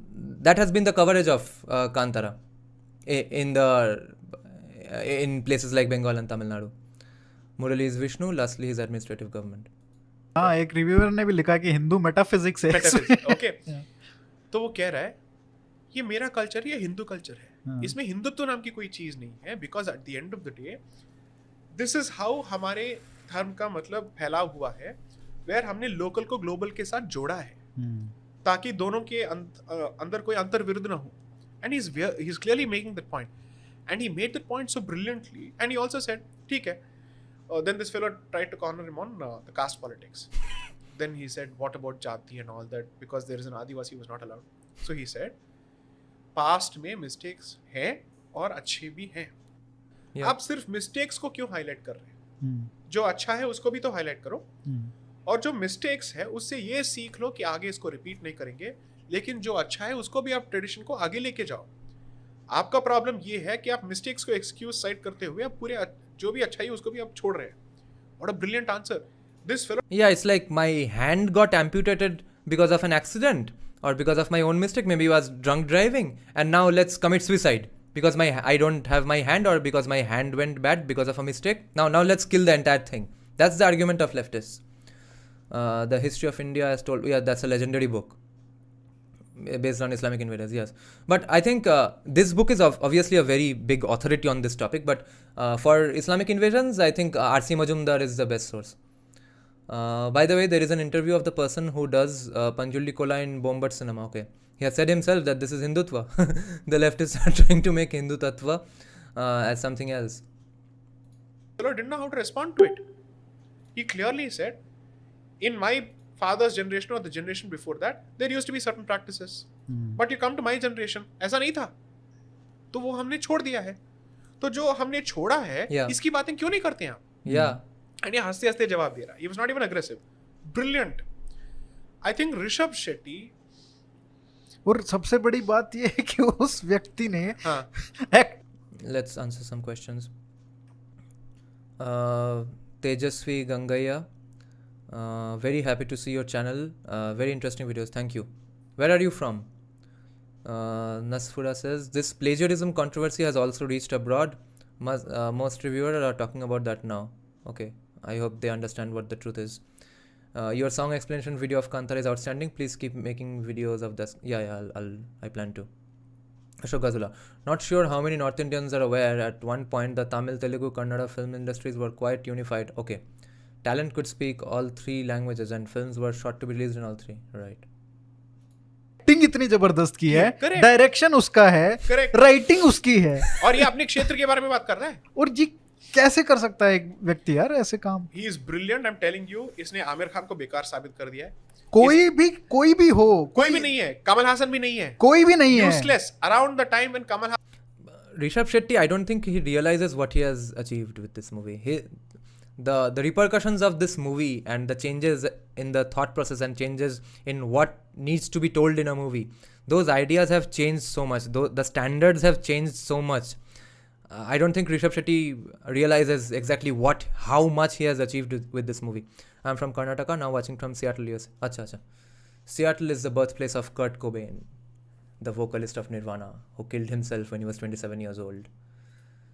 that has been the coverage of Kantara in places like Bengal and Tamil Nadu. Murali is Vishnu, lastly his administrative government. हाँ, एक reviewer ने भी लिखा कि Hindu metaphysics है. Okay, तो वो कह रहा है ये मेरा कल्चर ये हिंदू कल्चर है, इसमें हिंदुत्व नाम की कोई चीज नहीं है. Because at the end of the day this is how हमारे धर्म का मतलब फैलाव हुआ है, वेयर हमने लोकल को ग्लोबल के साथ जोड़ा है ताकि दोनों के अंदर कोई अंतर विरुद्ध ना हो. And he is clearly making that point, and he made that point so brilliantly. And he also said ठीक है. Then this fellow tried to corner him on the caste politics. Then he said, what about jati and all that? Because there is an Adivasi who was not allowed. So he said, past में mistakes हैं और अच्छे भी हैं. आप सिर्फ mistakes को क्यों highlight कर रहे हैं? जो अच्छा है उसको भी तो highlight करो. और जो mistakes है उससे ये सीख लो कि आगे इसको repeat नहीं करेंगे. लेकिन जो अच्छा है उसको भी आप tradition को आगे लेके जाओ. आपका प्रॉब्लम ये है कि आप मिस्टेक्स को एक्सक्यूज साइड करते हुए आप पूरे जो भी अच्छाई है उसको भी आप छोड़ रहे हैं. What a brilliant answer. This fellow. Yeah, it's like my hand got amputated because of an accident or because of my own mistake. Maybe I was drunk driving, and now let's commit suicide because I don't have my hand, or because my hand went bad because of a mistake. Now let's kill the entire thing. That's the argument of leftists. The History of India has told. Yeah, that's a legendary book based on Islamic invaders, yes. But I think this book is obviously a very big authority on this topic, but for Islamic invasions, I think R.C. Majumdar is the best source. By the way, there is an interview of the person who does Panjuli Kola in Bombard cinema, okay. He has said himself that this is Hindutva. The leftists are trying to make Hindu Tattva as something else. The fellow didn't know how to respond to it. He clearly said, in my father's generation or the generation before that, there used to be certain practices. But you come to my generation, ऐसा नहीं था. तो वो हमने छोड़ दिया है. तो जो हमने छोड़ा है Yeah. इसकी बातें क्यों नहीं करते आप? Yeah. एंड ये हंसते हंसते जवाब दे रहा. He was not even aggressive. Brilliant. I think Rishabh Shetty. और सबसे बड़ी बात ये है कि उस व्यक्ति ने हाँ. Act Let's answer some questions. Tejasvi Gangaya, very happy to see your channel. Very interesting videos. Thank you. Where are you from? Nasfura says this plagiarism controversy has also reached abroad. Most reviewers are talking about that now. Okay, I hope they understand what the truth is. Your song explanation video of Kantara is outstanding. Please keep making videos of this. Yeah, I plan to. Ashok Gazula, not sure how many North Indians are aware at one point the Tamil, Telugu, Kannada film industries were quite unified. Okay, talent could speak all three languages and films were shot to be released in all three. Right. Acting इतनी जबरदस्त की है, Correct. Direction उसका है, Correct. Writing उसकी है, और ये अपने क्षेत्र के बारे में बात कर रहा है. और जी कैसे कर सकता है एक व्यक्ति यार ऐसे काम? He is brilliant. I'm telling you. इसने आमिर खान को बेकार साबित कर दिया है. कोई भी हो, कोई भी नहीं है. कमल हासन भी नहीं है. कोई भी नहीं है. Useless. Around the time when Kamal Rishabh Shetty, I don't think he realizes what he has achieved with this movie. The repercussions of this movie and the changes in the thought process and changes in what needs to be told in a movie, those ideas have changed so much. The standards have changed so much. I don't think Rishabh Shetty realizes exactly how much he has achieved with this movie. I'm from Karnataka, now watching from Seattle, US. Acha. Seattle is the birthplace of Kurt Cobain, the vocalist of Nirvana, who killed himself when he was 27 years old.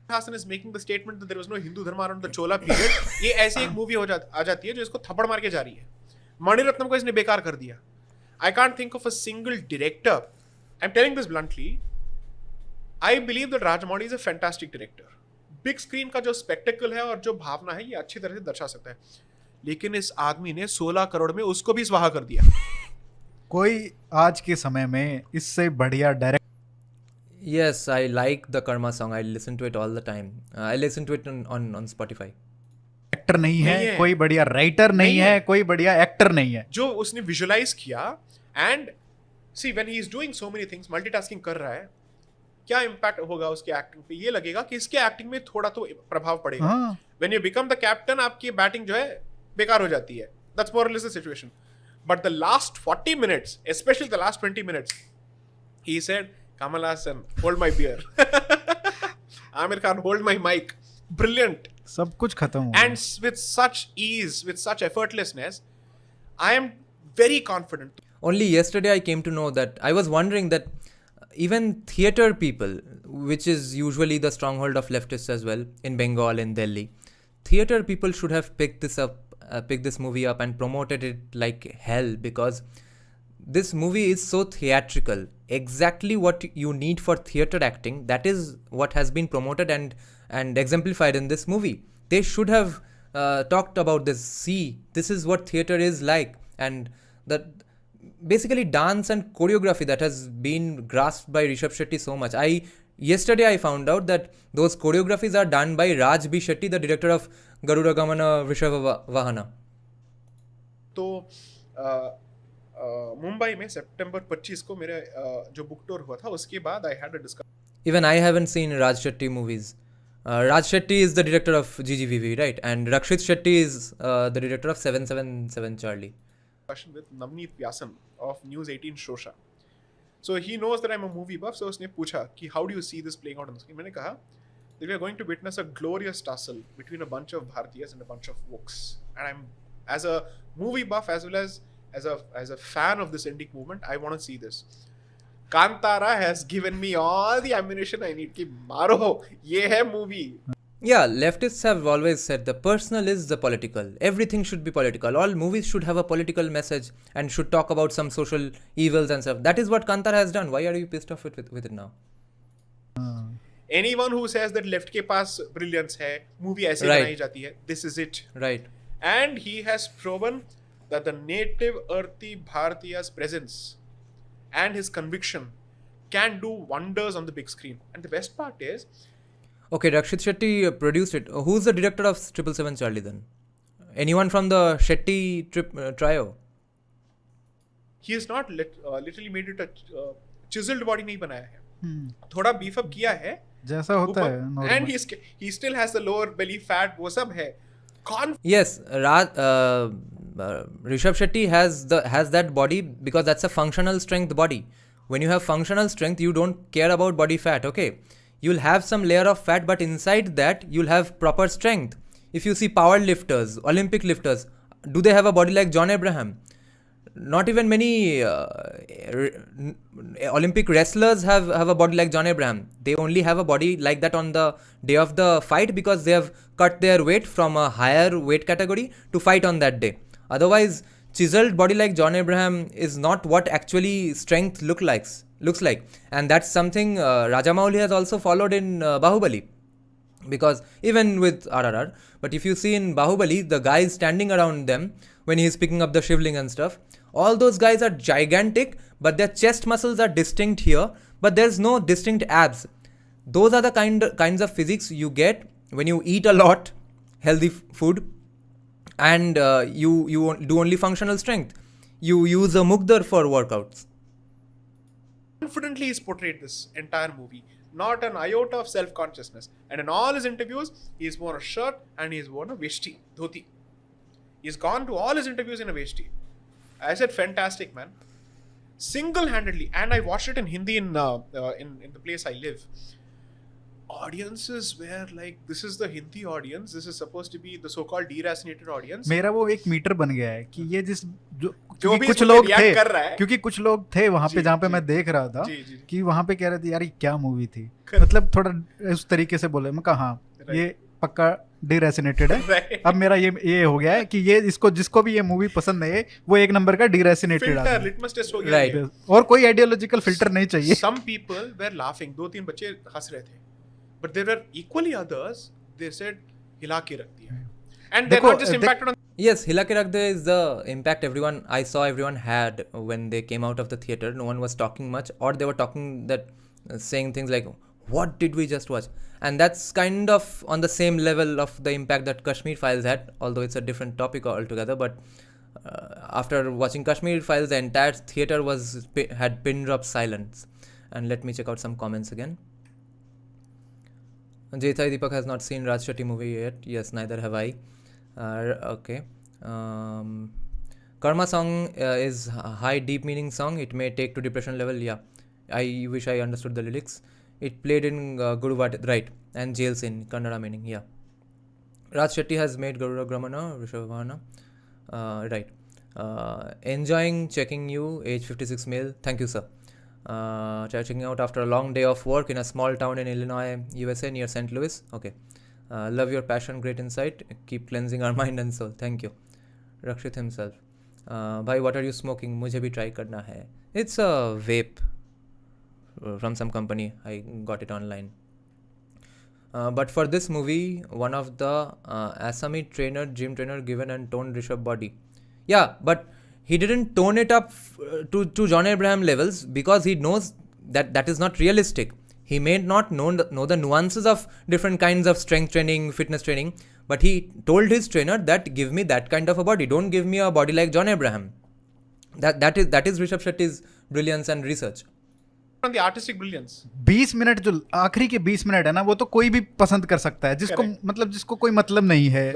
Hassan is making the statement that there was no Hindu dharma around the Chola period. ये ऐसी एक movie आ जाती है जो इसको थप्पड़ मार के जा रही है. मणिरत्नम को इसने बेकार कर दिया. I can't think of a single director. I'm telling this bluntly. I believe that Rajamouli is a fantastic director. Big screen का जो spectacle है और जो भावना है ये अच्छी तरह से दर्शा सकता है. लेकिन इस आदमी ने 16 करोड़ में उसको भी स्वाहा कर दिया. कोई आज के समय में इससे बढ़िया direct. Yes, I like the Karma song. I listen to it all the time. I listen to it on Spotify. Actor नहीं है, कोई बढ़िया राइटर नहीं है, कोई बढ़िया एक्टर नहीं है. जो उसने विजुअलाइज किया and see when he is doing so many things, multitasking कर रहा है, क्या इम्पैक्ट होगा उसकी एक्टिंग पे? ये लगेगा कि इसके एक्टिंग में थोड़ा तो प्रभाव पड़ेगा. When you become the captain आपकी बैटिंग जो है बेकार हो जाती है. दैट्स मोर और less the situation. But the last 40 minutes, specially the last 20 minutes, he said Kamal Hassan, hold my beer. Amir Khan, hold my mic. Brilliant. सब कुछ खत्म हो. And with such ease, with such effortlessness, I am very confident. Only yesterday I came to know that I was wondering that even theatre people, which is usually the stronghold of leftists as well in Bengal, in Delhi, theatre people should have picked this movie up and promoted it like hell, because this movie is so theatrical. Exactly what you need for theatre acting, that is what has been promoted and exemplified in this movie. They should have talked about this. See, this is what theatre is like, and that basically dance and choreography that has been grasped by Rishabh Shetty so much. Yesterday I found out that those choreographies are done by Raj B. Shetty, the director of Garuda Gamana Vrishabha Vahana. तो मुंबई में सितंबर 25 को मेरे जो book tour हुआ था उसके बाद I had a discussion. Even I haven't seen Raj Shetty movies. Raj Shetty is the director of GGVV, right? And Rakshit Shetty is the director of 777 Charlie. With Navneet Vyasan of News 18 Shosha. So he knows that I'm a movie buff. So उसने पूछा कि how do you see this playing out on the screen? मैंने कहा that we are going to witness a glorious tussle between a bunch of Bharatiyas and a bunch of wokes. And I'm, as a movie buff as well as a fan of this Indic movement, I want to see this. Kantara has given me all the ammunition I need. कि मारो, ये है movie. Yeah, leftists have always said the personal is the political. Everything should be political. All movies should have a political message and should talk about some social evils and stuff. That is what Kantara has done. Why are you pissed off with it now? Anyone who says that left के पास brilliance है, movie ऐसे बनाई जाती है, this is it. Right. And he has proven that the native earthy Bharatiya's presence and his conviction can do wonders on the big screen. And the best part is, okay, Rakshit Shetty produced it. Who's the director of 777 Charlie then? Anyone from the Shetty trio? he has not literally made it a chiseled body नहीं बनाया है. थोड़ा beef up किया है, जैसा होता है and normal. he still has the lower belly fat, वो सब है. Yes, Rishabh Shetty has that body because that's a functional strength body. When you have functional strength, you don't care about body fat, okay? You'll have some layer of fat, but inside that, you'll have proper strength. If you see power lifters, Olympic lifters, do they have a body like John Abraham? Not even many Olympic wrestlers have a body like John Abraham. They only have a body like that on the day of the fight because they have cut their weight from a higher weight category to fight on that day. Otherwise, chiseled body like John Abraham is not what actually strength looks like. And that's something Rajamouli has also followed in Bahubali. Because even with RRR, but if you see in Bahubali, the guys standing around them when he's picking up the shivling and stuff, all those guys are gigantic, but their chest muscles are distinct here, but there's no distinct abs. Those are the kinds of physics you get when you eat a lot healthy food and you do only functional strength. You use a mukdar for workouts. Confidently he's portrayed this entire movie. Not an iota of self-consciousness. And in all his interviews, he's worn a shirt and he's worn a veshti, dhoti. He's gone to all his interviews in a veshti. I said, fantastic, man. Single-handedly, and I watched it in Hindi in the place I live. Audiences were like, this is the Hindi audience. This is supposed to be the so-called deracinated audience. मेरा वो एक metre बन गया है कि ये जो भी कुछ लोग थे, कर रहा है, क्योंकि कुछ लोग थे वहाँ पे जहाँ पे मैं देख रहा था कि वहाँ पे कह रहे थे यार ये क्या मूवी थी, मतलब थोड़ा उस तरीके से बोले. मैं कहा हाँ ये पक्का डिरेसिनेटेड है. अब मेरा ये हो गया है कि ये जिसको भी ये मूवी पसंद है वो एक नंबर का डिरेसिनेटेड है. लिटमस टेस्ट हो गया. और कोई आइडियोलॉजिकल फिल्टर नहीं चाहिए. Some people were laughing. 2-3 बच्चे हंस रहे थे. But there were equally others, they said, hila ke rakh diya. And they're not just impacted on... Yes, hila ke rakh diya is the impact I saw everyone had when they came out of the theatre. No one was talking much, or they were talking saying things like, what did we just watch? And that's kind of on the same level of the impact that Kashmir Files had, although it's a different topic altogether. But after watching Kashmir Files, the entire theatre had pin drop silence. And let me check out some comments again. Sai Deepak has not seen Raj Shetty movie yet. Yes, neither have I. Okay. Karma song is high deep meaning song. It may take to depression level. Yeah. I wish I understood the lyrics. It played in Guru Vaad, right. And jail scene, Kantara meaning. Yeah. Raj Shetty has made Garuda Gramana, Rishabhavana. Right. Enjoying checking you, age 56 male. Thank you, sir. Checking out after a long day of work in a small town in Illinois, USA near St. Louis. Okay. Love your passion, great insight. Keep cleansing our mind and soul. Thank you. Rakshit himself. Bhai, what are you smoking? Mujhe bhi try karna hai. It's a vape from some company. I got it online. But for this movie, one of the Assami gym trainer given and toned Rishabh body. Yeah, but he didn't tone it up to John Abraham levels because he knows that is not realistic. He may not know the nuances of different kinds of strength training, fitness training, but he told his trainer that give me that kind of a body. Don't give me a body like John Abraham. That is Rishabh Shetty's brilliance and research. On the artistic brilliance. 20 minute जो आखिरी के 20 minute है ना, वो तो कोई भी पसंद कर सकता है, जिसको कोई मतलब नहीं है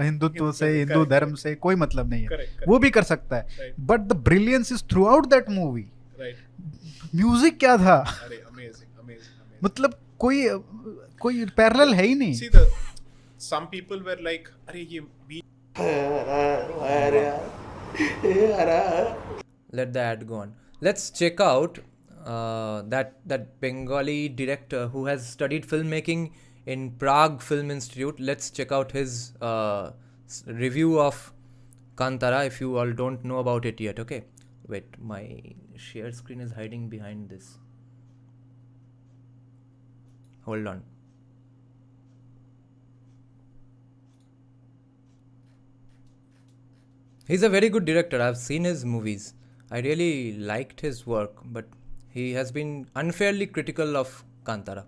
हिंदुत्व से, हिंदू धर्म से कोई मतलब नहीं है, वो भी कर सकता है. But the brilliance is through out that movie. Music क्या था, मतलब कोई पैरेलल है ही नहीं. Some people were like, अरे ये let the ad go on. Let's check out that Bengali director who has studied filmmaking in Prague Film Institute. Let's check out his review of Kantara if you all don't know about it yet. Okay, wait, my share screen is hiding behind this. Hold on. He's a very good director. I've seen his movies. I really liked his work, but he has been unfairly critical of Kantara.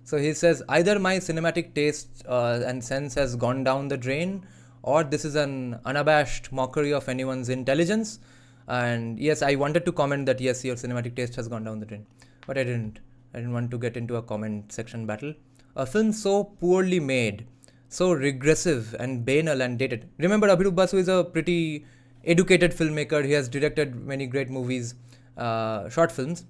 So he says, either my cinematic taste and sense has gone down the drain, or this is an unabashed mockery of anyone's intelligence. And yes, I wanted to comment that yes, your cinematic taste has gone down the drain, but I didn't. I didn't want to get into a comment section battle. A film so poorly made, so regressive and banal and dated. Remember, Abhijit Basu is a pretty educated filmmaker. He has directed many great movies, short films.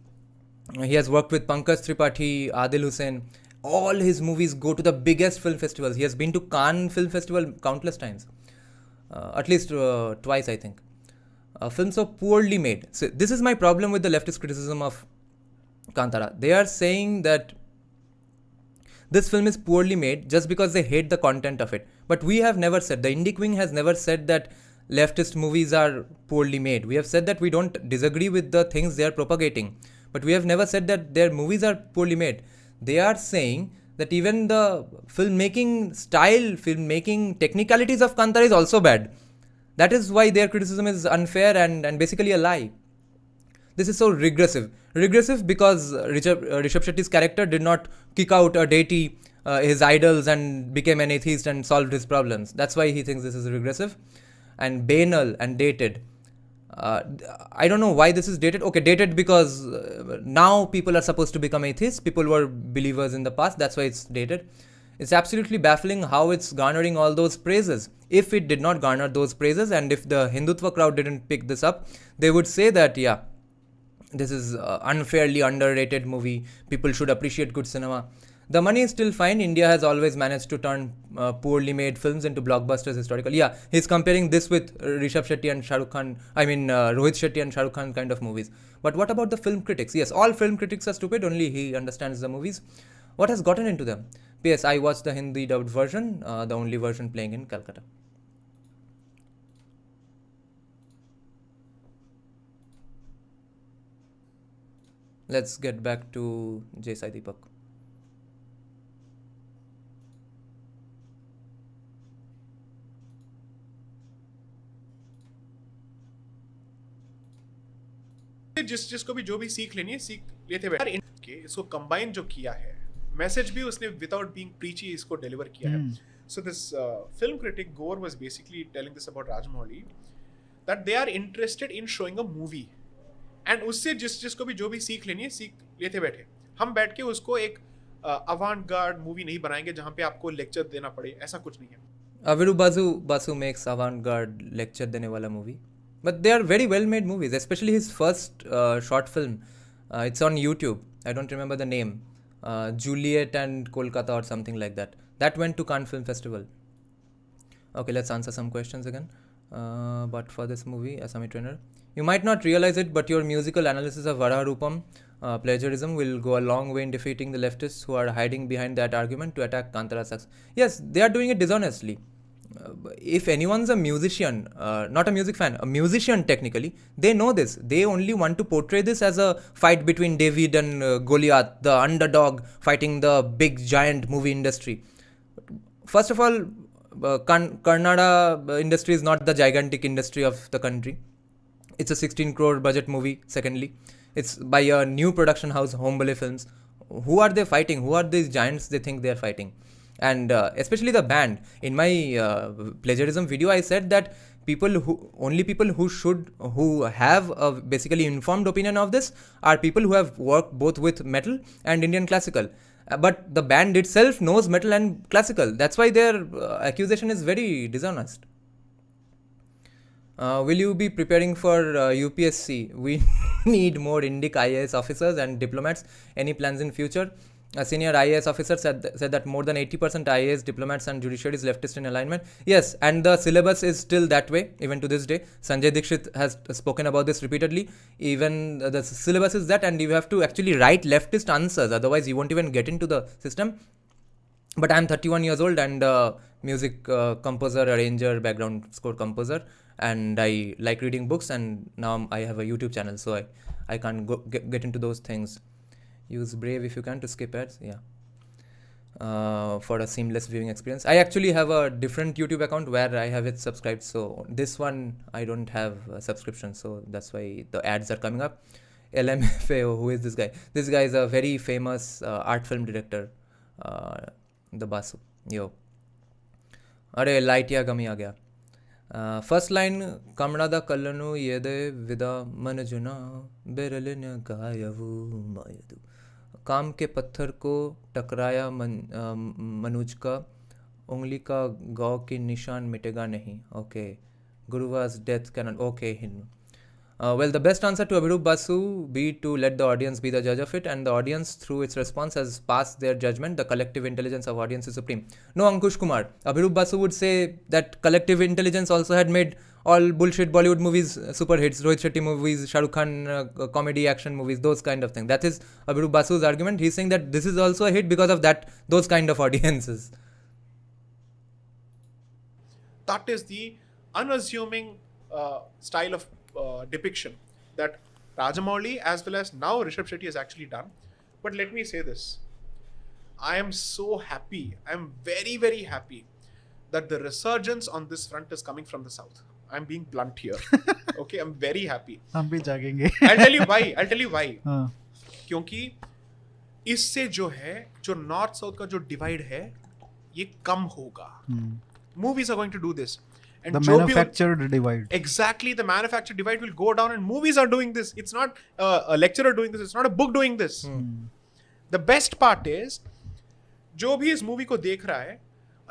He has worked with Pankaj Tripathi, Adil Hussain. All his movies go to the biggest film festivals. He has been to Cannes Film Festival countless times. At least twice, I think. Films so poorly made. So this is my problem with the leftist criticism of Kantara. They are saying that this film is poorly made just because they hate the content of it. But we have never said, the Indic wing has never said that leftist movies are poorly made. We have said that we don't disagree with the things they are propagating. But we have never said that their movies are poorly made. They are saying that even the filmmaking style, filmmaking technicalities of Kantara is also bad. That is why their criticism is unfair and basically a lie. This is so regressive. Regressive because Rishabh Shetty's character did not kick out a deity, his idols, and became an atheist and solved his problems. That's why he thinks this is regressive. And banal and dated. I don't know why this is dated. Okay, dated because now people are supposed to become atheists. People were believers in the past. That's why it's dated. It's absolutely baffling how it's garnering all those praises. If it did not garner those praises, and if the Hindutva crowd didn't pick this up, they would say that, yeah, this is unfairly underrated movie. People should appreciate good cinema. The money is still fine. India has always managed to turn poorly made films into blockbusters historically. Yeah, he's comparing this with Rishabh Shetty and Shah Rukh Khan. Rohit Shetty and Shah Rukh Khan kind of movies. But what about the film critics? Yes, all film critics are stupid. Only he understands the movies. What has gotten into them? P.S. I watched the Hindi dubbed version, the only version playing in Calcutta. Let's get back to Sai Deepak. जिसको भी जो भी सीख लेनी है सीख लेते बैठे के इसको कंबाइन जो किया है मैसेज भी उसने विदाउट बीइंग प्रीची इसको डिलीवर किया है सो दिस फिल्म क्रिटिक गोर was basically telling this about Rajamouli that they are interested in showing a movie and उससे जिसको भी जो भी सीख लेनी है सीख लेते बैठे हम बैठ के उसको एक अवांट गार्ड मूवी नहीं बनाएंगे जहां पे आपको लेक्चर देना पड़े ऐसा कुछ नहीं है Abhijit Basu makes avant-garde lecture देने वाला movie. But they are very well made movies, especially his first short film. It's on YouTube. I don't remember the name. Juliet and Kolkata or something like that. That went to Cannes Film Festival. Okay, let's answer some questions again. But for this movie, Asami Trainer, you might not realize it, but your musical analysis of Varaharupam plagiarism will go a long way in defeating the leftists who are hiding behind that argument to attack Kantara's success. Yes, they are doing it dishonestly. If anyone's a musician, not a music fan, a musician technically, they know this. They only want to portray this as a fight between David and Goliath, the underdog fighting the big giant movie industry. First of all, Kannada industry is not the gigantic industry of the country. It's a 16 crore budget movie. Secondly, it's by a new production house, Hombole Films. Who are they fighting? Who are these giants they think they are fighting? And especially the band. In my plagiarism video, I said that only people who have a basically informed opinion of this are people who have worked both with metal and Indian classical. But the band itself knows metal and classical. That's why their accusation is very dishonest. Will you be preparing for UPSC? We need more Indic IAS officers and diplomats. Any plans in future? A senior IAS officer said that more than 80% IAS, diplomats and judiciary is leftist in alignment. Yes, and the syllabus is still that way, even to this day. Sanjay Dikshit has spoken about this repeatedly. Even the syllabus is that, and you have to actually write leftist answers, otherwise you won't even get into the system. But I'm 31 years old and music composer, arranger, background score composer, and I like reading books, and now I have a YouTube channel, so I can't get into those things. Use Brave if you can to skip ads. Yeah. For a seamless viewing experience. I actually have a different YouTube account where I have it subscribed. So this one I don't have a subscription. So that's why the ads are coming up. LMFAO, who is this guy? This guy is a very famous art film director. The Basu. Yo. Arey light ya gami aa gaya. First line, Kamrada Kallanu Yede Vida Manajuna Beralina Gayavu Mayadu. काम के पत्थर को टकराया मनुज का, उंगली का गौ की निशान मिटेगा नहीं. Okay. Guruva's death cannot. Okay. Well, the best answer to Abhirup Basu be to let the audience be the judge of it, and the audience, through its response, has passed their judgment. The collective intelligence of audience is supreme. No, Ankush Kumar. Abhirup Basu would say that collective intelligence also had made all bullshit Bollywood movies super hits, Rohit Shetty movies, Shah Rukh Khan comedy action movies, those kind of things. That is Abhirup Basu's argument. He's saying that this is also a hit because of that, those kind of audiences. That is the unassuming style of depiction that Rajamouli as well as now Rishabh Shetty has actually done. But let me say this. I am so happy. I am very, very happy that the resurgence on this front is coming from the south. I'm being blunt here. Okay, I'm very happy. हम भी जागेंगे. I'll tell you why. हाँ. क्योंकि इससे जो है, जो north south का जो डिवाइड है, ये कम होगा. Movies are going to do this. And the manufactured divide. Exactly, the manufactured divide will go down, and movies are doing this. It's not a lecturer doing this. It's not a book doing this. The best part is, जो भी इस movie को देख रहा है,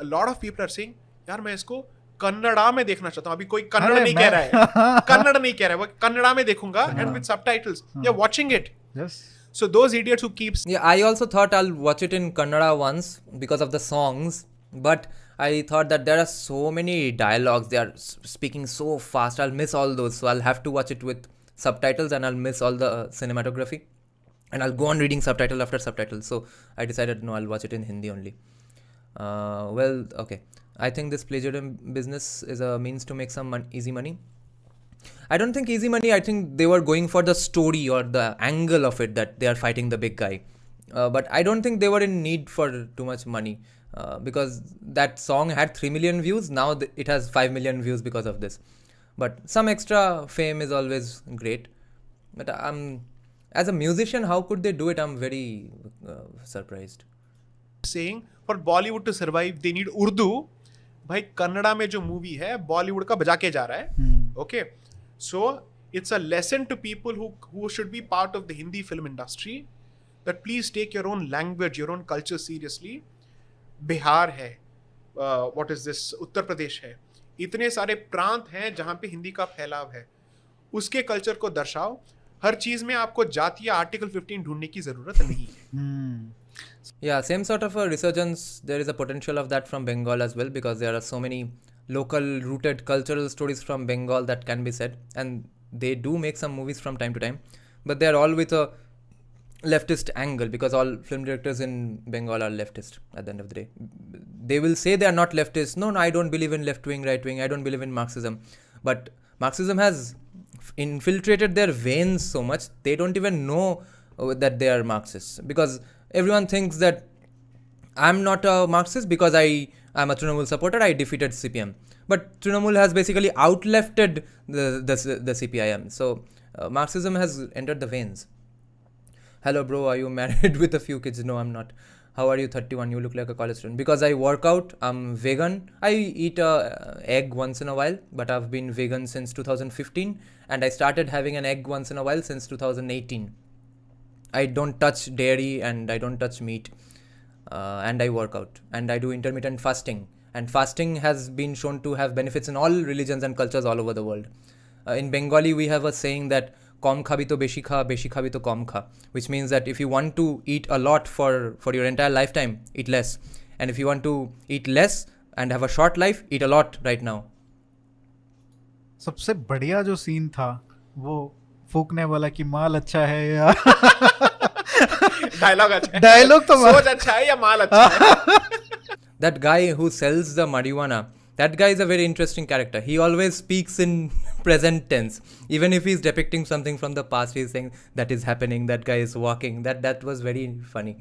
a lot of people are saying, यार मैं इसको कन्नड़ा में देखना चाहता हूँ. अभी कोई कन्नड़ नहीं कह रहा है. कन्नड़ नहीं कह रहा है. वो कन्नड़ा में देखूंगा and with subtitles. You're watching it. Yes. So those idiots who keeps. Yeah, I also thought I'll watch it in Kannada once because of the songs, but I thought that there are so many dialogues, they are speaking so fast, I'll miss all those, so I'll have to watch it with subtitles and I'll miss all the cinematography, and I'll go on reading subtitle after subtitle. So I decided no, I'll watch it in Hindi only. Well, okay, I think this plagiarism business is a means to make some easy money. I don't think easy money, I think they were going for the story or the angle of it, that they are fighting the big guy, but I don't think they were in need for too much money. Because that song had 3 million views, now it has 5 million views because of this. But some extra fame is always great. But as a musician, how could they do it? I'm very surprised. Saying for Bollywood to survive, they need Urdu. भाई कन्नड़ा में जो movie है बॉलीवुड का बजा के जा रहा है. Okay, so it's a lesson to people who should be part of the Hindi film industry that please take your own language, your own culture seriously. Bihar है, what is this, Uttar Pradesh है, इतने सारे प्रांत हैं जहां पे हिंदी का फैलाव है. उसके कल्चर को दर्शाओ. हर चीज में आपको जातीय आर्टिकल 15 ढूंढने की जरूरत नहीं है. Yeah, same sort of a resurgence, there is a potential of that from Bengal as well, because there are so many local rooted cultural stories from Bengal that can be said, and they do make some movies from time to time, but they are all with a leftist angle, because all film directors in Bengal are leftist at the end of the day. They will say they are not leftist. No, I don't believe in left wing, right wing. I don't believe in Marxism. But Marxism has infiltrated their veins so much, they don't even know that they are Marxists. Because everyone thinks that I'm not a Marxist because I'm a Trinamool supporter, I defeated CPM. But Trinamool has basically outlefted the CPIM. So Marxism has entered the veins. Hello bro, are you married with a few kids? No, I'm not. How are you? 31, you look like a college student. Because I work out, I'm vegan. I eat a egg once in a while, but I've been vegan since 2015, and I started having an egg once in a while since 2018. I don't touch dairy and I don't touch meat, and I work out and I do intermittent fasting. And fasting has been shown to have benefits in all religions and cultures all over the world. In Bengali, we have a saying that কম খাবি তো বেশি খা, বেশি খাবি তো কম খা, which means that if you want to eat a lot for your entire lifetime, eat less. And if you want to eat less and have a short life, eat a lot right now. सबसे बढ़िया जो scene था वो फूकने वाला कि माल अच्छा है या डायलॉग अच्छा है, डायलॉग तो सोच अच्छा है या माल अच्छा है. That guy who sells the marijuana, that guy is a very interesting character. He always speaks in present tense. Even if he's depicting something from the past, he's saying that is happening, that guy is walking. That was very funny.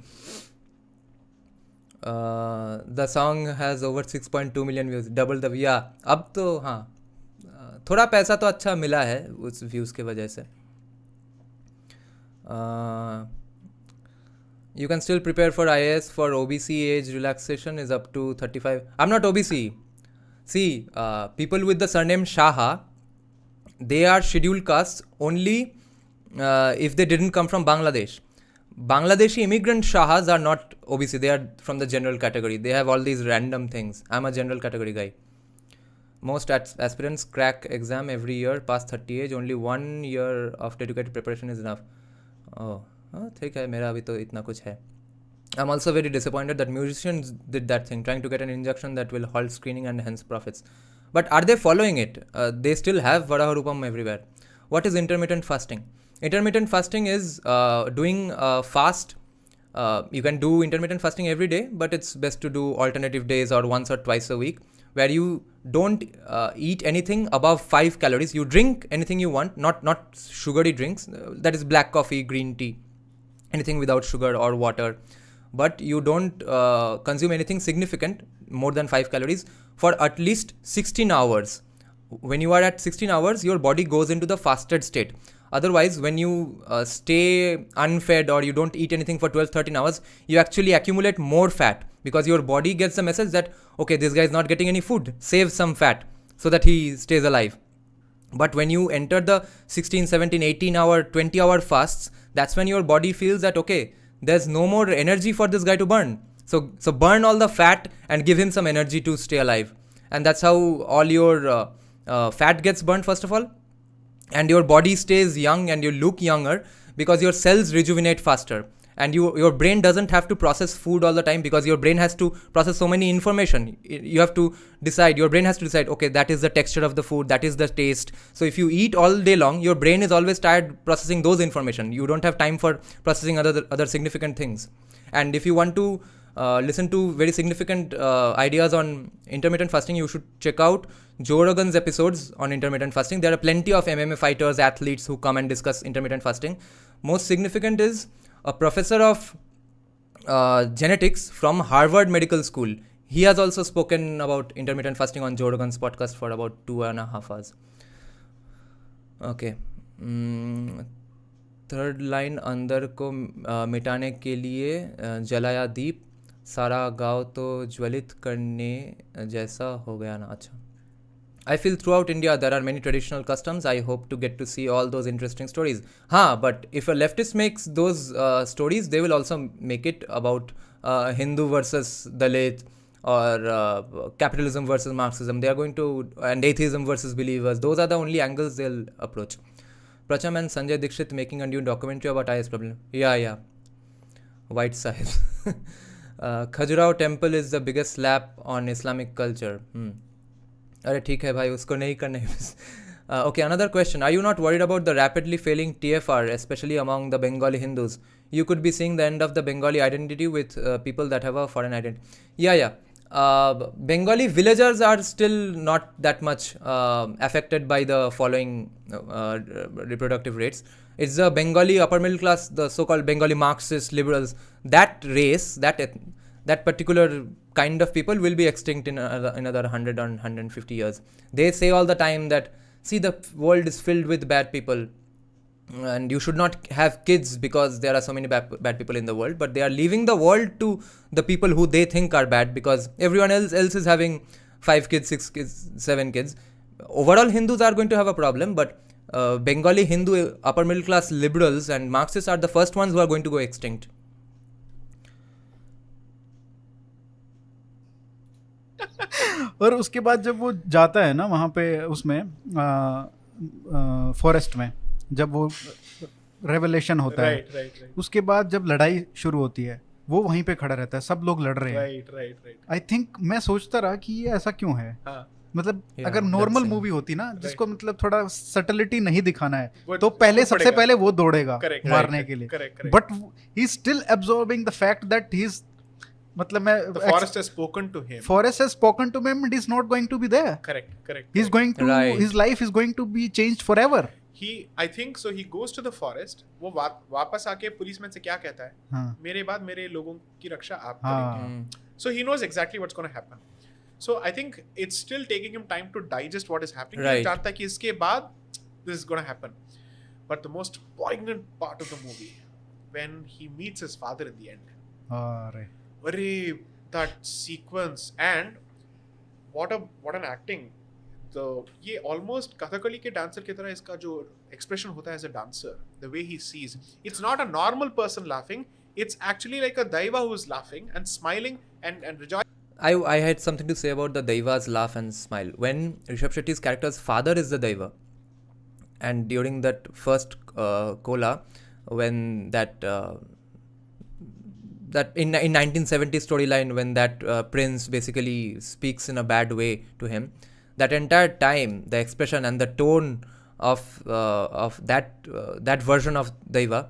The song has over 6.2 million views. Double the... Yeah, अब तो हाँ थोड़ा पैसा तो अच्छा मिला है उस व्यूज़ के वजह से. You can still prepare for IAS for OBC age relaxation is up to 35. I'm not OBC. See, people with the surname Shaha, they are scheduled castes only if they didn't come from Bangladesh. Bangladeshi immigrant shahas are not OBC. They are from the general category. They have all these random things. I'm a general category guy. Most aspirants crack exam every year past 30 age. Only 1 year of dedicated preparation is enough. Oh, ठीक है मेरा अभी तो इतना कुछ है. I'm also very disappointed that musicians did that thing, trying to get an injunction that will halt screening and hence profits. But are they following it? They still have Varaharupam everywhere. What is intermittent fasting? Intermittent fasting is doing fast. You can do intermittent fasting every day, but it's best to do alternative days or once or twice a week, where you don't eat anything above 5 calories. You drink anything you want, not sugary drinks. That is black coffee, green tea, anything without sugar or water. But you don't consume anything significant more than 5 calories for at least 16 hours. When you are at 16 hours, your body goes into the fasted state. Otherwise, when you stay unfed or you don't eat anything for 12-13 hours, you actually accumulate more fat because your body gets the message that, okay, this guy is not getting any food, save some fat so that he stays alive. But when you enter the 16, 17, 18 hour, 20 hour fasts, that's when your body feels that, okay, there's no more energy for this guy to burn. So burn all the fat and give him some energy to stay alive. And that's how all your fat gets burned, first of all. And your body stays young and you look younger because your cells rejuvenate faster. And your brain doesn't have to process food all the time because your brain has to process so many information. You have to decide, your brain has to decide, okay, that is the texture of the food, that is the taste. So if you eat all day long, your brain is always tired processing those information. You don't have time for processing other significant things. And if you want to listen to very significant ideas on intermittent fasting, you should check out Joe Rogan's episodes on intermittent fasting. There are plenty of MMA fighters, athletes who come and discuss intermittent fasting. Most significant is a professor of genetics from Harvard Medical School. He has also spoken about intermittent fasting on Joe Rogan's podcast for about 2.5 hours. Okay. Third line अंदर को मिटाने के लिए जलाया दीप सारा गाँव तो ज्वलित करने जैसा हो गया ना. अच्छा. I feel throughout India there are many traditional customs. I hope to get to see all those interesting stories. But if a leftist makes those stories, they will also make it about Hindu versus Dalit or capitalism versus Marxism. They are going to, and atheism versus believers. Those are the only angles they'll approach. Pracham and Sanjay Dikshit making a new documentary about IS problem. Yeah. White Sahib. Khajuraho temple is the biggest slap on Islamic culture. अरे ठीक है भाई उसको नहीं करना है. Okay, another question. Are you not worried about the rapidly failing TFR, especially among the Bengali Hindus? You could be seeing the end of the Bengali identity with people that have a foreign identity. Yeah. Bengali villagers are still not that much affected by the following reproductive rates. It's the Bengali upper middle class, the so-called Bengali Marxist liberals. That race, that particular kind of people will be extinct in another 100 or 150 years. They say all the time that, see, the world is filled with bad people and you should not have kids because there are so many bad people in the world, but they are leaving the world to the people who they think are bad because everyone else is having 5 kids, 6 kids, 7 kids. Overall, Hindus are going to have a problem, but Bengali Hindu upper middle class liberals and Marxists are the first ones who are going to go extinct. और उसके बाद जब वो जाता है ना वहाँ पे उसमें फॉरेस्ट में जब वो रेवलेशन होता है उसके बाद जब लड़ाई शुरू होती है वो वहीं पे खड़ा रहता है, सब लोग लड़ रहे हैं. आई थिंक मैं सोचता रहा कि ये ऐसा क्यों है. मतलब अगर नॉर्मल मूवी होती ना जिसको मतलब थोड़ा सटलिटी नहीं दिखाना है तो पहले सबसे पहले वो दौड़ेगा मारने के लिए, but he still absorbing the fact that he is मतलब मैं the forest has spoken to him. Forest has spoken to him and he's not going to be there. Correct. He's going to his life is going to be changed forever. I think so. He goes to the forest. वो वापस आके policeman से क्या कहता है? मेरे बाद मेरे लोगों की रक्षा आप करेंगे. So he knows exactly what's going to happen. So I think it's still taking him time to digest what is happening. He जानता है कि इसके बाद this is going to happen. But the most poignant part of the movie when he meets his father in the end. That sequence and what an acting. ये almost Kathakali के dancer की तरह इसका जो एक्सप्रेशन होता है as a dancer, the way he sees, it's not a normal person laughing, it's actually like a daiva who is laughing and smiling and rejoicing. I had something to say about the Daiva's laugh and smile. When Rishabh Shetty's character's father is the Daiva, and during that first Kola, when that in 1970 storyline, when that prince basically speaks in a bad way to him, that entire time the expression and the tone of that version of Daiva,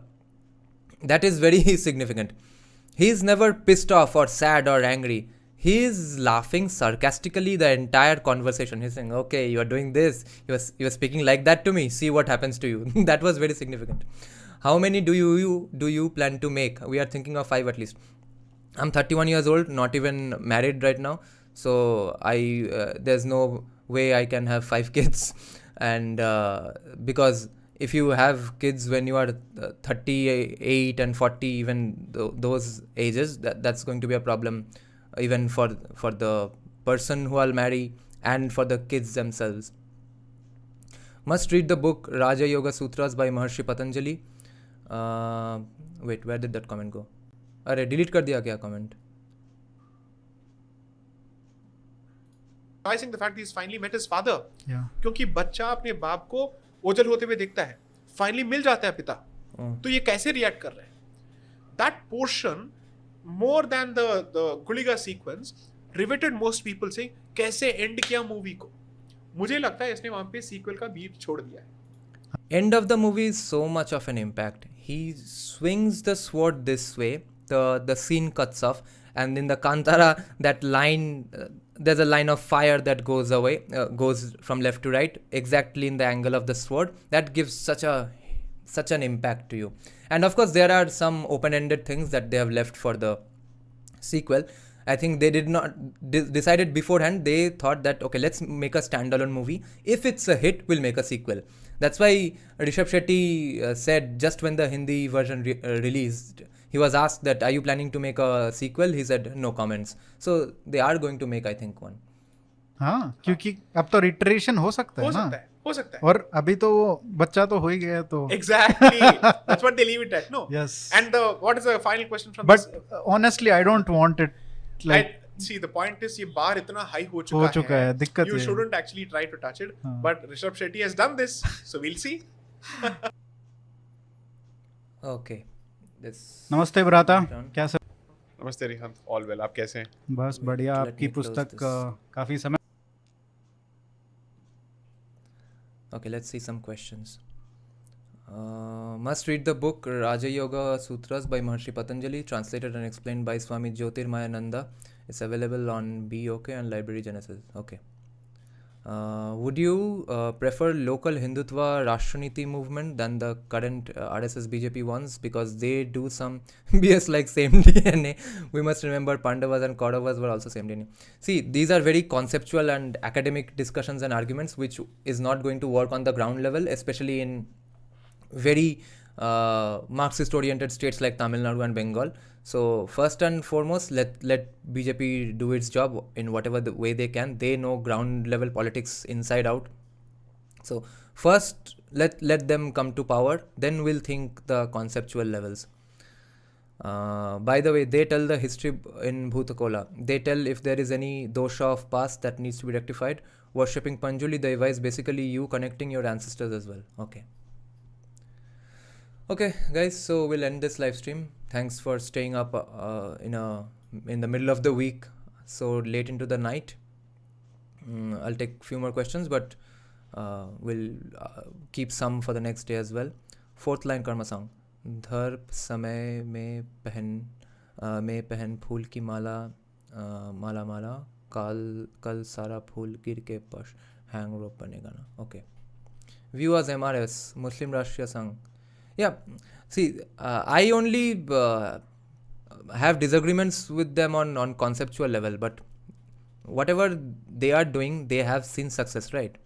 that is very significant. He is never pissed off or sad or angry. He is laughing sarcastically the entire conversation. He's saying, okay, you are doing this, you are speaking like that to me, see what happens to you. That was very significant. How many do you plan to make? We are thinking of 5 at least. I'm 31 years old, not even married right now, so there's no way I can have 5 kids. And because if you have kids when you are 38 and 40, even those ages, that's going to be a problem, even for the person who I'll marry and for the kids themselves. Must read the book Raja Yoga Sutras by Maharshi Patanjali. Wait, where did that comment go? अरे delete कर दिया क्या comment? the fact that he's finally met his father. Yeah. क्योंकि बच्चा अपने बाप को ओझल होते हुए देखता है, फाइनली मिल जाता है पिता, तो ये कैसे रिएक्ट कर रहे हैं? That portion, more than the गुलिगा sequence, riveted most people saying कैसे एंड किया मूवी को. मुझे लगता है इसने वहां पे सीक्वल का बीट छोड़ दिया है. End of the movie is so much of an impact. He swings the sword this way, the scene cuts off, and in the Kantara, that line, there's a line of fire that goes away, goes from left to right, exactly in the angle of the sword. That gives such an impact to you. And of course, there are some open-ended things that they have left for the sequel. I think they did not decided beforehand. They thought that, okay, let's make a standalone movie. If it's a hit, we'll make a sequel. That's why Rishabh Shetty said, just when the Hindi version released, he was asked that, are you planning to make a sequel? He said, no comments. So they are going to make, I think, one. हाँ, क्योंकि अब तो रिटरेशन हो सकता है ना. हो सकता है. और अभी तो बच्चा तो हो ही गया तो. Exactly. That's what they leave it at, no? Yes. And what is the final question from But this? honestly, I don't want it. Like, See, the point is, ये बार इतना हाई हो हो चुका है, दिक्कत you ये है. shouldn't actually try to touch it. हाँ. But Rishabh Shetty has done this, so we'll see. Okay. This. नमस्ते भ्राता, क्या सब? नमस्ते रिहांत, all well. आप कैसे हैं? बस बढ़िया. Let आपकी me close पुस्तक this. काफी समय. Okay, let's see some questions. Must read the book Raja Yoga Sutras by Maharshi Patanjali, translated and explained by Swami Jyotirmayananda. It's available on BOK and Library Genesis. Okay. Would you prefer local Hindutva Rashtraneeti movement than the current RSS BJP ones, because they do some BS like same DNA? We must remember Pandavas and Kauravas were also same DNA. See, these are very conceptual and academic discussions and arguments which is not going to work on the ground level, especially in very Marxist oriented states like Tamil Nadu and Bengal. So first and foremost, let BJP do its job in whatever the way they can. They know ground level politics inside out. So first let them come to power, then we'll think the conceptual levels. By the way, they tell the history in Bhutakola. They tell if there is any dosha of past that needs to be rectified. Worshipping Panjuli Daiva is basically you connecting your ancestors as well. Okay guys, so we'll end this live stream. Thanks for staying up in the middle of the week, so late into the night. I'll take few more questions, but we'll keep some for the next day as well. 4th line karma song. Dharp samay mein pehen phool ki mala mala kal sara phool gir ke pash hang rope banega na. Okay. View as MRS Muslim Rashtriya Sangh. Yeah, see, I only have disagreements with them on conceptual level, but whatever they are doing, they have seen success, right?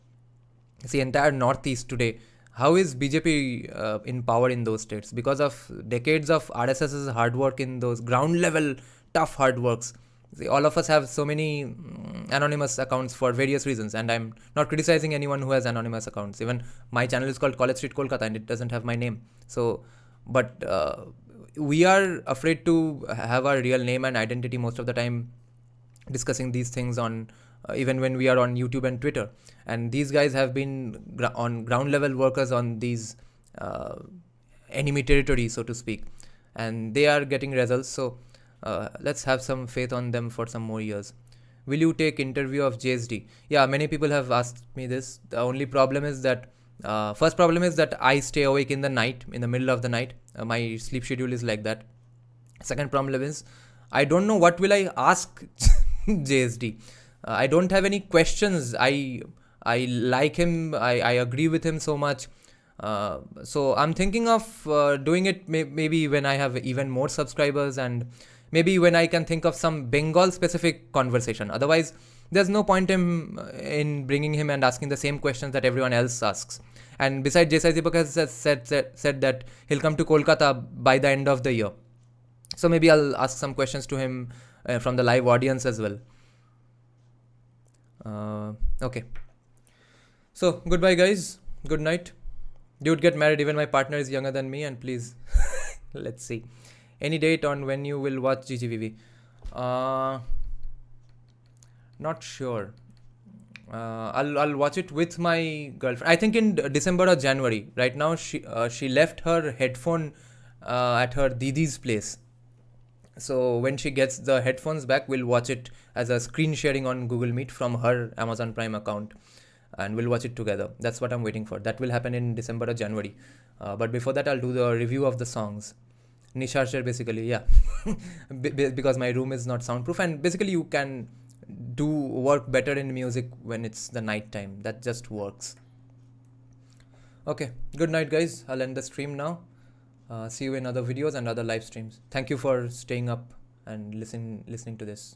See, entire Northeast today, how is BJP in power in those states? Because of decades of RSS's hard work in those ground level tough hard works. See, all of us have so many anonymous accounts for various reasons, and I'm not criticizing anyone who has anonymous accounts. Even my channel is called College Street Kolkata and it doesn't have my name. So, but we are afraid to have our real name and identity most of the time discussing these things on even when we are on YouTube and Twitter. And these guys have been on ground level workers on these enemy territory, so to speak, and they are getting results. So let's have some faith on them for some more years. Will you take interview of JSD? Yeah, many people have asked me this. The only problem is that first problem is that I stay awake in the night, in the middle of the night. My sleep schedule is like that. Second problem is I don't know what will I ask JSD. I don't have any questions. I like him. I agree with him so much. So I'm thinking of doing it maybe when I have even more subscribers, and maybe when I can think of some Bengal specific conversation. Otherwise, there's no point in bringing him and asking the same questions that everyone else asks. And besides, Sai Deepak has said that he'll come to Kolkata by the end of the year. So maybe I'll ask some questions to him from the live audience as well. Okay. So goodbye, guys. Good night. Dude, get married. Even my partner is younger than me, and please, let's see. Any date on when you will watch GGVV? Not sure. I'll watch it with my girlfriend. I think in December or January. Right now, she left her headphone at her Didi's place. So when she gets the headphones back, we'll watch it as a screen sharing on Google Meet from her Amazon Prime account, and we'll watch it together. That's what I'm waiting for. That will happen in December or January. But before that, I'll do the review of the songs. Nisharshar basically, yeah. Because my room is not soundproof, and basically you can do work better in music when it's the night time. That just works. Okay, good night, guys. I'll end the stream now. See you in other videos and other live streams. Thank you for staying up and listening to this.